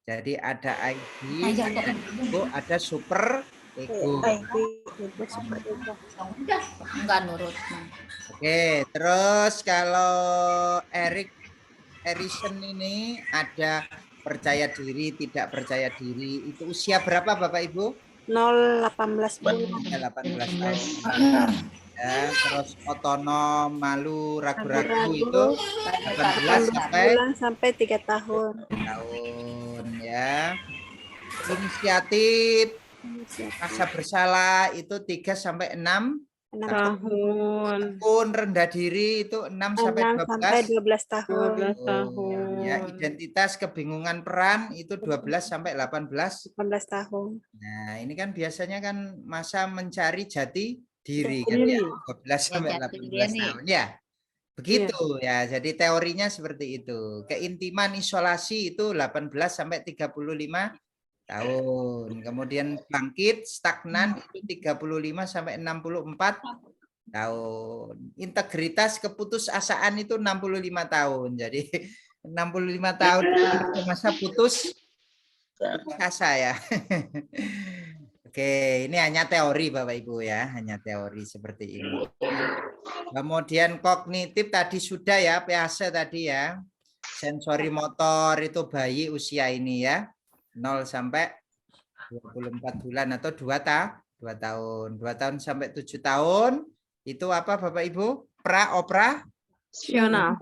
Jadi ada ID, ada ego, ada super Ego. Enggak nurut. Oke, terus kalau Erison ini ada percaya diri, tidak percaya diri. Itu usia berapa Bapak Ibu? 0-18 bulan. Ya, 18 tahun. Ya, terus otonom, malu, ragu-ragu itu 18 sampai 3 tahun. Ya. Inisiatif, rasa bersalah itu 3 sampai 6 tahun. Rendah diri itu 6 sampai 12 tahun. Ya, identitas, kebingungan peran itu 12 sampai 18 tahun. Nah, ini kan biasanya kan masa mencari jati diri kan ya, 12 sampai 18 tahun ya. Begitu ya. Jadi teorinya seperti itu. Keintiman isolasi itu 18 sampai 35 tahun. Kemudian bangkit stagnan itu 35 sampai 64 tahun. Integritas keputusasaan itu 65 tahun. Jadi 65 tahun masa putus asa ya. Oke, ini hanya teori Bapak Ibu ya, hanya teori seperti ini. Kemudian kognitif tadi sudah ya, PASE tadi ya. Sensori motor itu bayi usia ini ya. 0 sampai 24 bulan atau 2 tahun. 2 tahun sampai 7 tahun itu apa Bapak Ibu? Operasional.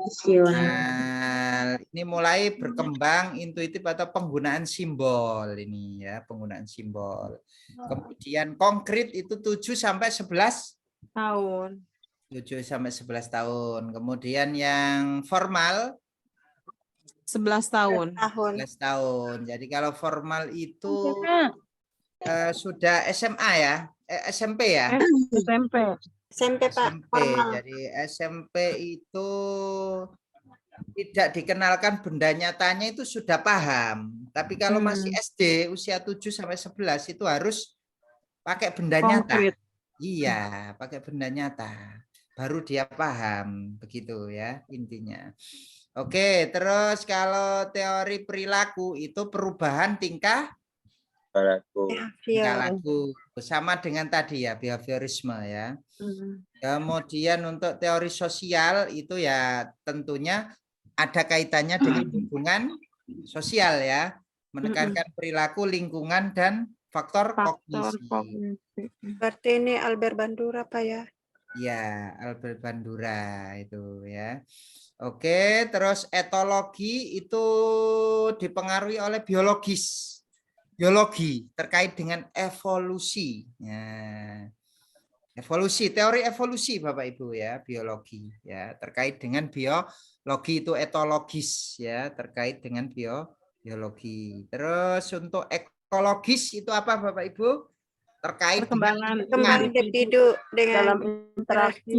Nah, ini mulai berkembang intuitif atau penggunaan simbol ini ya, penggunaan simbol. Kemudian konkret itu 7 sampai 11 tahun. 7 sampai 11 tahun. Kemudian yang formal 11 tahun. 11 tahun. Jadi kalau formal itu sudah SMA ya, SMP ya. SMP Pak. Formal. Jadi SMP itu tidak dikenalkan benda nyatanya itu sudah paham. Tapi kalau masih SD usia 7 sampai 11 itu harus pakai benda nyata. Iya, pakai benda nyata. Baru dia paham, begitu ya intinya. Oke, terus kalau teori perilaku itu perubahan tingkah laku sama dengan tadi ya, behaviorisme ya. Kemudian untuk teori sosial itu ya tentunya ada kaitannya dengan hubungan sosial ya, menekankan perilaku, lingkungan dan faktor kognisi. Berarti ini Albert Bandura Pak ya? Ya, Albert Bandura itu ya. Oke, terus etologi itu dipengaruhi oleh biologi terkait dengan evolusi. Ya. Evolusi, teori evolusi Bapak Ibu ya, biologi ya, terkait dengan biologi itu etologis ya, terkait dengan biologi. Terus untuk ekologis itu apa Bapak Ibu? Terkait perkembangan individu dengan interaksi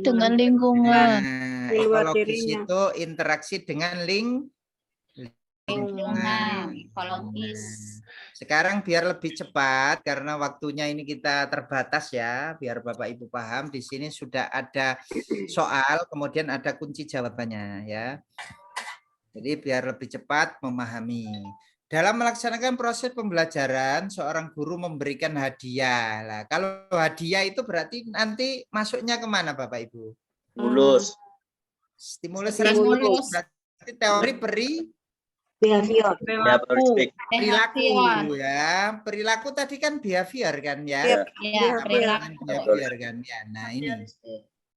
dengan lingkungan. Nah, ekologis itu interaksi dengan lingkungan ekologis. Sekarang biar lebih cepat karena waktunya ini kita terbatas ya, biar Bapak Ibu paham di sini sudah ada soal, kemudian ada kunci jawabannya ya. Jadi biar lebih cepat memahami. Dalam melaksanakan proses pembelajaran, seorang guru memberikan hadiah. Nah, kalau hadiah itu berarti nanti masuknya kemana Bapak Ibu? Stimulus. Berarti teori perilaku ya. Perilaku tadi kan behavior kan ya? Behavior kan ya. Nah ini.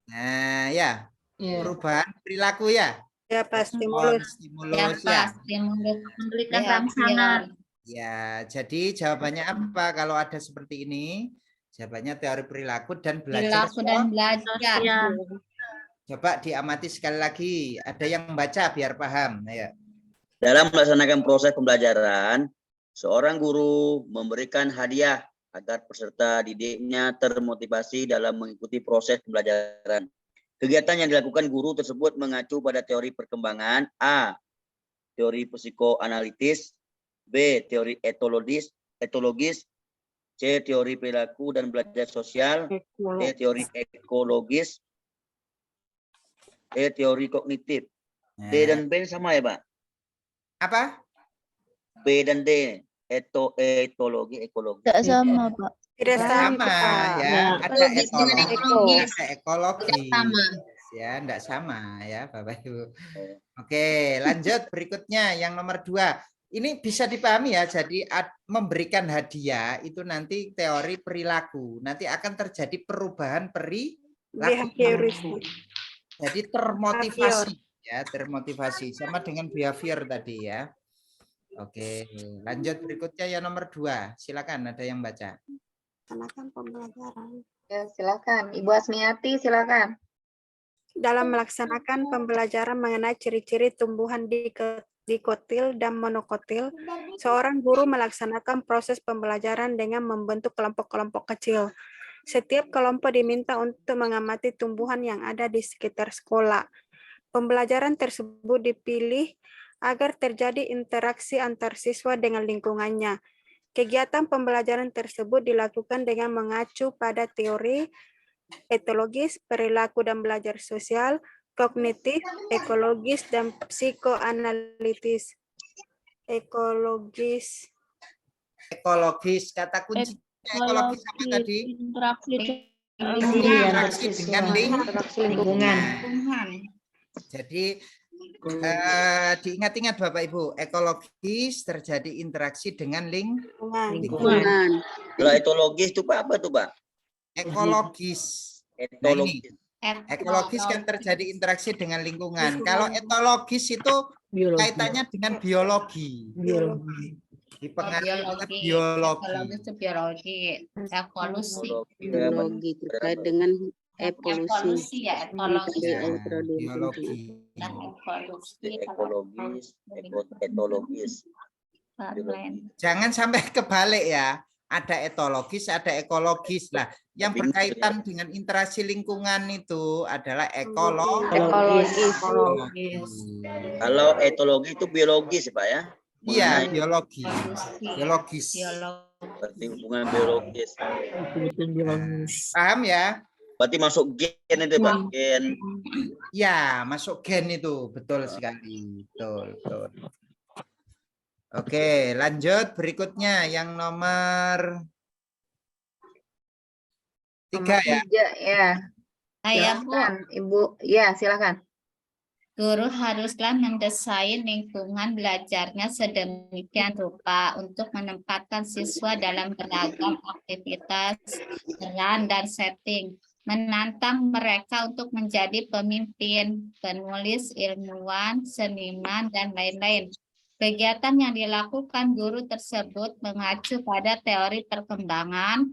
Nah ya, perubahan perilaku ya. Ya Pak, stimulus. Memberikan rangsangan. Ya, jadi jawabannya apa kalau ada seperti ini? Jawabannya teori perilaku dan belajar. Coba diamati sekali lagi. Ada yang membaca biar paham. Ya. Dalam melaksanakan proses pembelajaran, seorang guru memberikan hadiah agar peserta didiknya termotivasi dalam mengikuti proses pembelajaran. Kegiatan yang dilakukan guru tersebut mengacu pada teori perkembangan, A. Teori psikoanalitis, B. Teori etologis, C. Teori perilaku dan belajar sosial, D. Teori ekologis, E. Teori kognitif. D dan B sama ya Pak? Apa? B dan D. etologi, ekologi. Tidak sama, Pak. Tidak sama ya, Ya. ada Ekologis dengan etologi, ekologis. ada ekologi. Tidak sama. Ya, enggak sama ya Bapak Ibu. Oke, lanjut berikutnya yang nomor 2. Ini bisa dipahami ya, jadi memberikan hadiah itu nanti teori perilaku. Nanti akan terjadi perubahan perilaku. Jadi termotivasi ya, termotivasi sama dengan behavior tadi ya. Oke, lanjut berikutnya yang nomor 2. Silakan, ada yang baca. Melaksanakan pembelajaran. Ya, silakan. Ibu Asmiati, silakan. Dalam melaksanakan pembelajaran mengenai ciri-ciri tumbuhan dikotil dan monokotil, seorang guru melaksanakan proses pembelajaran dengan membentuk kelompok-kelompok kecil. Setiap kelompok diminta untuk mengamati tumbuhan yang ada di sekitar sekolah. Pembelajaran tersebut dipilih agar terjadi interaksi antar siswa dengan lingkungannya. Kegiatan pembelajaran tersebut dilakukan dengan mengacu pada teori etologis, perilaku dan belajar sosial, kognitif, ekologis, dan psikoanalitis. Ekologis, kata kunci ekologis apa tadi? Interaksi dengan lingkungan. Jadi diingat-ingat Bapak Ibu, ekologis terjadi interaksi dengan lingkungan. Kalau etologis itu apa tuh, Pak? Ekologis. Nah, ini. Ekologis kan terjadi interaksi dengan lingkungan. Kalau etologis itu kaitannya dengan biologi. Dipengaruhi oleh biologi. Ekologis itu biologi, evolusi. Terkait dengan evolusi ya, biologi. Etologis. Jangan sampai kebalik ya. Ada etologis, ada ekologis. Lah, yang berkaitan dengan interaksi lingkungan itu adalah ekologis. Kalau etologi itu biologis, Pak ya? Iya, biologis. Berarti hubungan biologis. Paham ya? Berarti masuk gen itu, Pak? Gen. Ya, masuk gen itu. Betul sekali. Betul. Oke, lanjut berikutnya yang nomor 3 ya. Ya. Silakan, Ibu. Ya, silakan. Guru haruslah mendesain lingkungan belajarnya sedemikian rupa untuk menempatkan siswa dalam beragam aktivitas, peran, dan setting. Menantang mereka untuk menjadi pemimpin, penulis, ilmuwan, seniman, dan lain-lain. Kegiatan yang dilakukan guru tersebut mengacu pada teori perkembangan,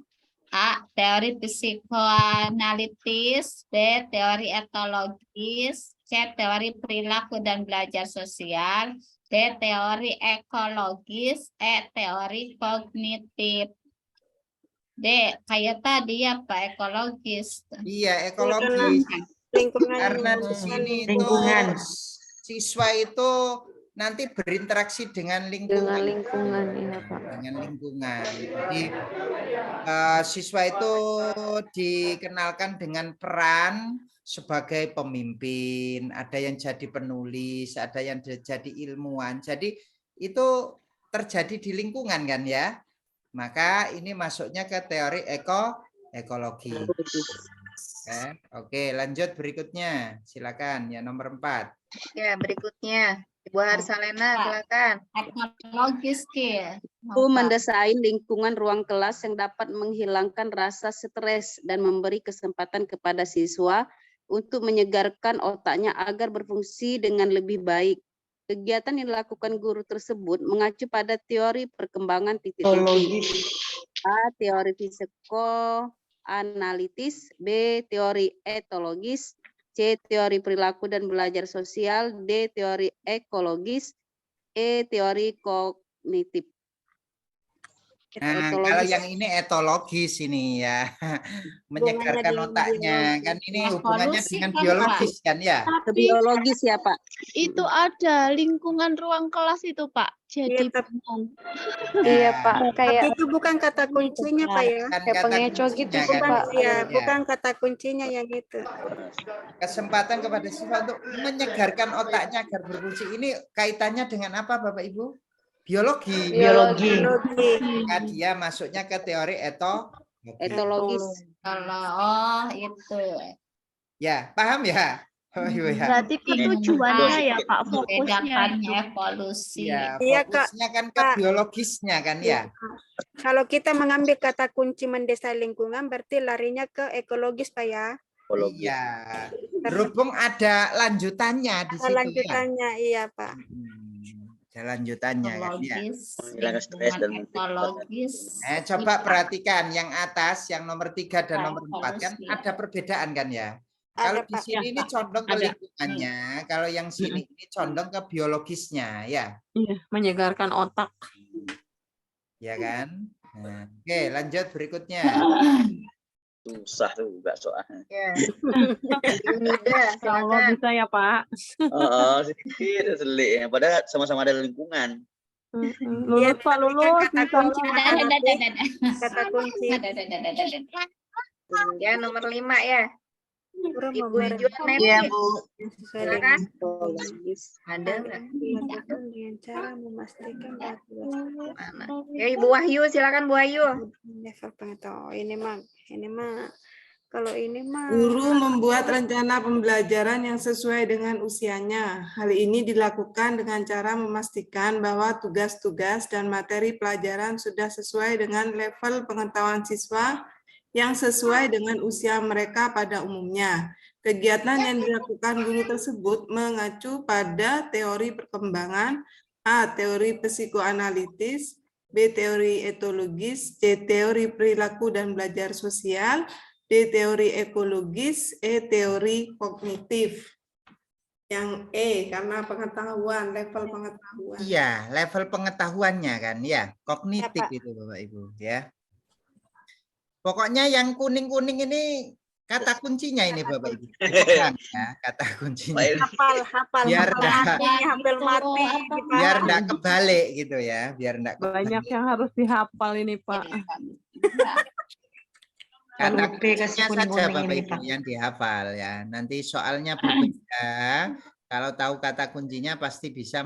A. Teori psikoanalitis, B. Teori etologis, C. Teori perilaku dan belajar sosial, D. Teori ekologis, E. Teori kognitif. D. Kayak tadi ya Pak, ekologis. Iya, ekologis. Karena di sini itu siswa itu nanti berinteraksi dengan lingkungan. Iya, Pak. Dengan lingkungan. Jadi siswa itu dikenalkan dengan peran sebagai pemimpin, ada yang jadi penulis, ada yang jadi ilmuwan. Jadi itu terjadi di lingkungan kan ya. Maka ini masuknya ke teori ekologi. Oke, lanjut berikutnya. Silakan ya nomor 4. Ya, berikutnya. Ibu Harsalena, silakan. Ekologis ya. Itu mendesain lingkungan ruang kelas yang dapat menghilangkan rasa stres dan memberi kesempatan kepada siswa untuk menyegarkan otaknya agar berfungsi dengan lebih baik. Kegiatan yang dilakukan guru tersebut mengacu pada teori perkembangan titik-titik. A. Teori psikoanalitis, B. Teori etologis, C. Teori perilaku dan belajar sosial, D. Teori ekologis, E. Teori kognitif. Nah, kalau yang ini etologis ini ya, menyegarkan otaknya kan ini hubungannya dengan biologis kan ya? Biologis ya Pak. Itu ada lingkungan ruang kelas itu Pak. Jadi Iya Pak, kayak itu bukan kata kuncinya Pak ya. Kayak pengecoh gitu sih Bukan, Pak. ya, bukan kata kuncinya yang itu. Kesempatan kepada siswa untuk menyegarkan otaknya agar berfungsi. Ini kaitannya dengan apa Bapak Ibu? Biologi. Biologi. Maka dia masuknya ke teori Etologis. Kalau itu. Ya, paham ya? Oh, iya. Berarti ketujuannya ya Pak, fokusnya Membedakannya itu. evolusi. Ya, Iya, Kak. fokusnya kan ke biologisnya kan ya. Kalau kita mengambil kata kunci mendesain lingkungan, berarti larinya ke ekologis, Pak ya? Iya. Berhubung ada lanjutannya di Ada situ lanjutannya, iya Pak. Ada lanjutannya kan ya. Menghilangkan stres dan ekologis. Coba perhatikan yang atas, yang nomor 3 dan nomor 4 kan ada perbedaan kan ya. Kalau di sini ini condong ke lingkungannya, kalau yang sini ini condong ke biologisnya ya. Iya, menyegarkan otak. Ya kan? Nah, oke, lanjut berikutnya. Susah juga soalnya. Kalau bisa ya Pak. Sedikit selik. Padahal sama-sama ada lingkungan. Lulus Pak, lulus. Kata kunci. Ya, nomor 5 ya. Ibu Juanetti. Iya, Bu. Silakan. Ada nggak? Dengan cara memastikan Mana? Ya, Ibu Wahyu, silakan Bu Wahyu. level pengetahuan. Ini mah kalau ini mah Guru membuat rencana pembelajaran yang sesuai dengan usianya. Hal ini dilakukan dengan cara memastikan bahwa tugas-tugas dan materi pelajaran sudah sesuai dengan level pengetahuan siswa yang sesuai dengan usia mereka pada umumnya. Kegiatan yang dilakukan guru tersebut mengacu pada teori perkembangan, A. Teori psikoanalitis, B. Teori etologis, C. Teori perilaku dan belajar sosial, D. Teori ekologis, E. Teori kognitif. Yang E, karena pengetahuan, level pengetahuan. Iya, level pengetahuannya kan ya, kognitif itu Bapak Ibu ya. Pokoknya yang kuning-kuning ini kata kuncinya ini Bapak Ibu. Dipegang ya, kata kuncinya. hafal Biar hampir mati. biar enggak kebalik gitu ya, biar enggak Banyak yang harus dihafal ini Pak. Kata P kasih kuncinya saja kuning-kuning Bapak ini, Ibu Pak. yang dihafal ya. Nanti soalnya berbeda. Kalau tahu kata kuncinya pasti bisa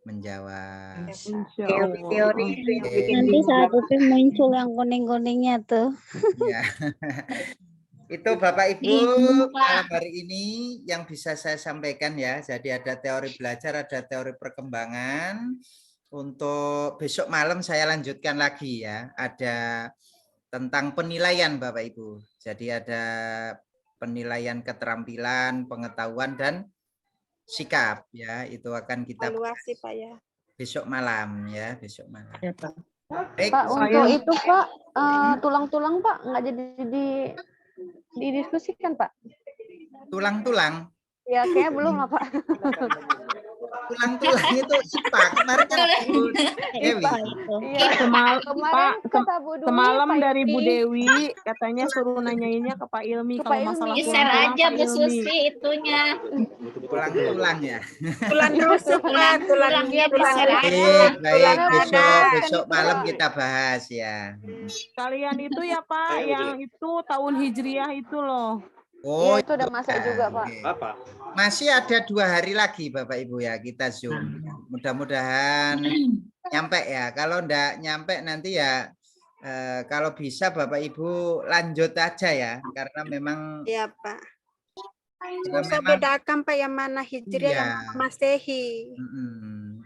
menjawab. Teori-teori itu yang bikin nanti saat itu muncul yang kuning-kuningnya tuh. Ya. Itu Bapak Ibu malam hari ini yang bisa saya sampaikan ya. Jadi ada teori belajar, ada teori perkembangan. Untuk besok malam saya lanjutkan lagi ya. Ada tentang penilaian Bapak Ibu. Jadi ada penilaian keterampilan, pengetahuan dan sikap ya. Itu akan kita evaluasi Pak ya. Besok malam ya, besok malam. Ya, Pak. Baik, Pak, untuk itu Pak, tulang-tulang Pak nggak jadi didiskusikan Pak? Tulang-tulang? Ya, kayaknya belum lah Pak. Tulang-tulang itu IPA. Kemarin kan Bu Dewi. Semalam dari Bu Dewi katanya suruh nanyainnya ke Pak Ilmi kalau masalah Share tulang-tulang aja Pak Bu Ilmi. Susi itunya. Tulang-tulang ya. Tulang rusuk Pak, Tulangnya di-share aja. Baik, besok malam kita bahas ya. Kalian itu ya Pak, yang itu tahun Hijriah itu loh. Oh, itu udah masuk juga Pak. Apa? Masih ada 2 hari lagi Bapak Ibu ya kita Zoom. Mudah-mudahan nyampe ya. Kalau enggak nyampe nanti ya kalau bisa Bapak Ibu lanjut aja ya. Karena memang Iya Pak. Susah bedakan Pak yang mana Hijriah yang mana Masehi.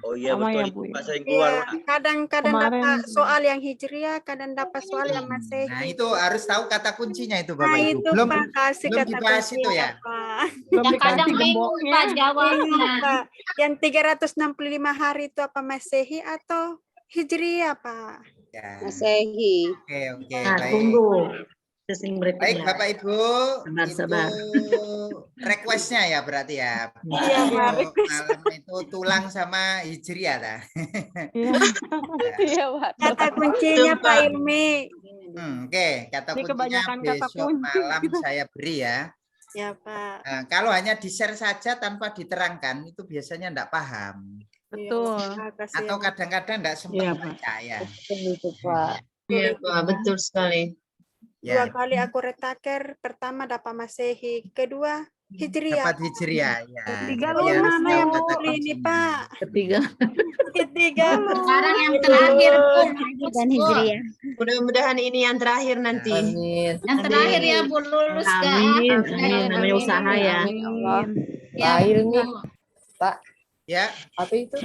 Oh iya Sama ya, betul, Bu, ya. bahasa yang keluar. Iya, kadang-kadang Kemarin- dapat soal yang Hijriah, kadang dapat soal yang Masehi. Nah, itu harus tahu kata kuncinya itu Bapak Nah, Ibu. itu Belum Pak kasih belum kata dibahas itu kuncinya, ya. Pak. Belum Ya kadang dikasih bingung gemboknya. Pak jawabnya. Iya, Pak. Yang 365 hari itu apa Masehi atau Hijriah, Pak? Ya. Masehi. Oke, Nah, baik. tunggu. Sesing Baik berikutnya. Bapak Ibu, Sabar. itu requestnya ya berarti ya. Iya, Pak. Besok malam itu tulang sama Hijriah dah. Iya Pak. Kata kuncinya Pak Ilmi. Oke, kata Ini kuncinya kebanyakan kata besok kunci. malam saya beri ya. Ya, Pak. Nah, kalau hanya di-share saja tanpa diterangkan itu biasanya enggak paham. Betul. Atau kadang-kadang enggak sempat Iya, Pak. percaya. Itu Pak. Iya Pak, betul sekali. Dua Ya. kali aku retaker, pertama dapat Masehi, kedua Hijriah. Tepat Hijriah ya. Ketiga Jadi lu harus mana tahu yang kata ini kuncinya. Pak? Ketiga. Ketiga lu. Sekarang yang terakhir Bu. Dan Hijriah. Mudah-mudahan ini yang terakhir nanti. Amin. Yang terakhir ya Bu lulus ke Amin. atas. Amin. Namanya usaha ya. Amin. Ya, Pak Hilmi, Bu. Pak, Ya, apa itu?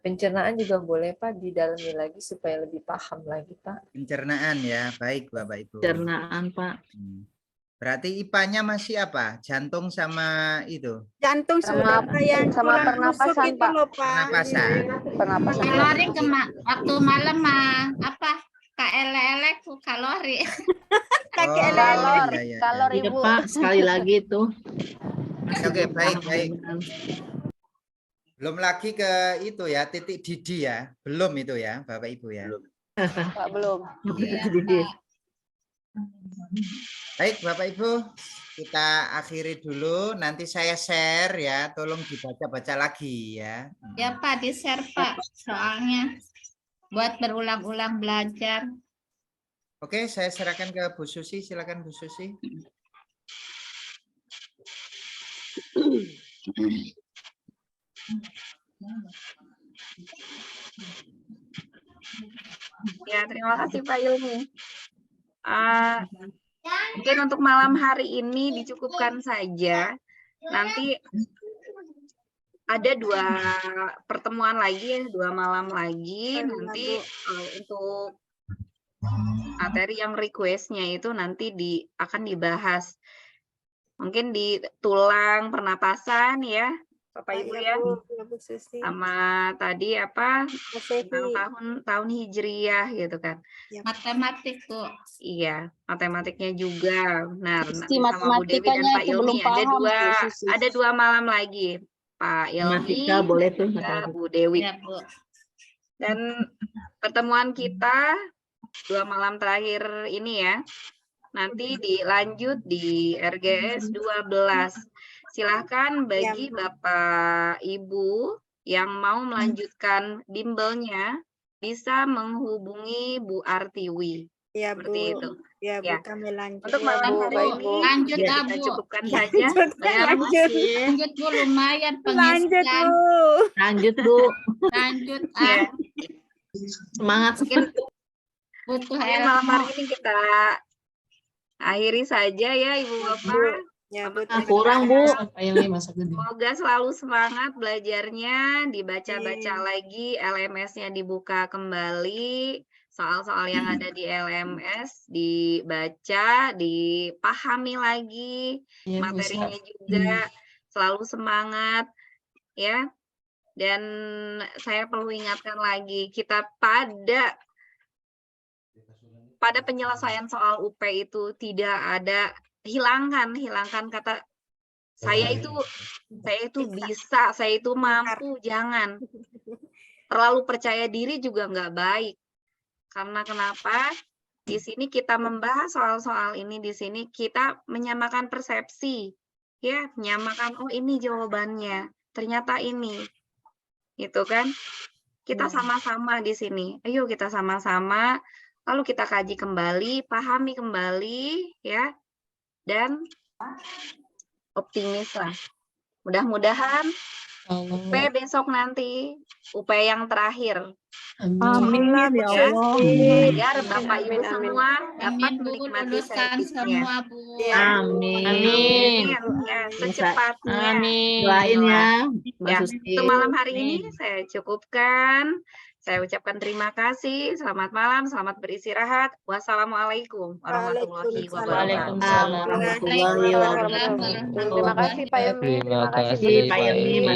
Pencernaan juga boleh Pak didalami lagi supaya lebih paham lagi Pak. pencernaan ya. Baik Bapak Ibu. Pencernaan, Pak. Berarti IPA-nya masih apa? Jantung sama itu? Jantung sudah kayak sama tulang rusuk pernapasan, itu Pak. loh Pak. Pernapasan. Pernapasan. Kalori waktu malam apa? KLL kalori. Kaki Oh, elelek. iya, iya. Kalori Iya, Bu. Pak. Sekali lagi itu. Oke, baik, baik. Belum lagi ke itu ya, titik didih ya. Belum itu ya, Bapak Ibu ya. Pak belum. Iya, Baik, Bapak Ibu, kita akhiri dulu. Nanti saya share ya, tolong dibaca-baca lagi ya. Ya Pak, di-share Pak. Soalnya buat berulang-ulang belajar. Oke, saya serahkan ke Bu Susi. Silakan Bu Susi. Ya, terima kasih Pak Ilmi. Mungkin untuk malam hari ini dicukupkan saja. Nanti ada 2 pertemuan lagi, 2 malam lagi. Nanti untuk materi yang request-nya itu nanti akan dibahas. Mungkin di tulang pernapasan ya, Bapak Ibu ya. Sama tadi apa? Tentang tahun Hijriah gitu kan. Matematik tuh. Iya, matematiknya juga. Benar. Si Sama Bu Dewi dan matematikanya Pak itu Ilmi belum paham, Bu Susi. ada 2 malam lagi. Pak Ilmi Matematika boleh tuh. dan Bu Dewi. Ya, Bu. Dan pertemuan kita 2 malam terakhir ini ya. Nanti dilanjut di RGS 12. Silahkan bagi Bapak Ibu yang mau melanjutkan bimbelnya bisa menghubungi Bu Artiwi. Ya, Seperti Bu. itu. Ya, Bu, Ya. kami lanjut. Untuk malam hari ini Lanjut, ya, ah, kita Bu. cukupkan saja. Lanjut Bu, lumayan Lanjut, pengisian. Bu. Lanjut, Bu. Lanjut Ya. Semangat. Mungkin butuh malam hari ini kita akhiri saja ya Ibu Bapak. Ya, Bu. Kurang, Bu. Semoga selalu semangat belajarnya, dibaca-baca lagi, LMS-nya dibuka kembali, soal-soal yang ada di LMS dibaca, dipahami lagi, materinya juga selalu semangat ya. Dan saya perlu ingatkan lagi, kita pada penyelesaian soal UP itu tidak ada hilangkan kata saya itu bisa, saya itu mampu, jangan. Terlalu percaya diri juga nggak baik. Karena kenapa? Di sini kita membahas soal-soal ini, di sini kita menyamakan persepsi. Ya, menyamakan, oh ini jawabannya, ternyata ini. Gitu kan? Kita sama-sama di sini. Ayo kita sama-sama, lalu kita kaji kembali, pahami kembali, ya. Dan optimis lah. Mudah-mudahan UP besok nanti, UP yang terakhir. Amin ya Allah. Biar Bapak Ibu semua dapat menikmati servisnya. Amin. Amin. Ya, secepatnya. Amin. Doain ya, Mbak Ya, Susi. untuk malam hari ini saya cukupkan. Saya ucapkan terima kasih. Selamat malam, selamat beristirahat. Wassalamualaikum warahmatullahi wabarakatuh. Waalaikumsalam warahmatullahi wabarakatuh. Terima kasih Pak Ilmi. Terima kasih Pak Pak Ilmi. Ilmi.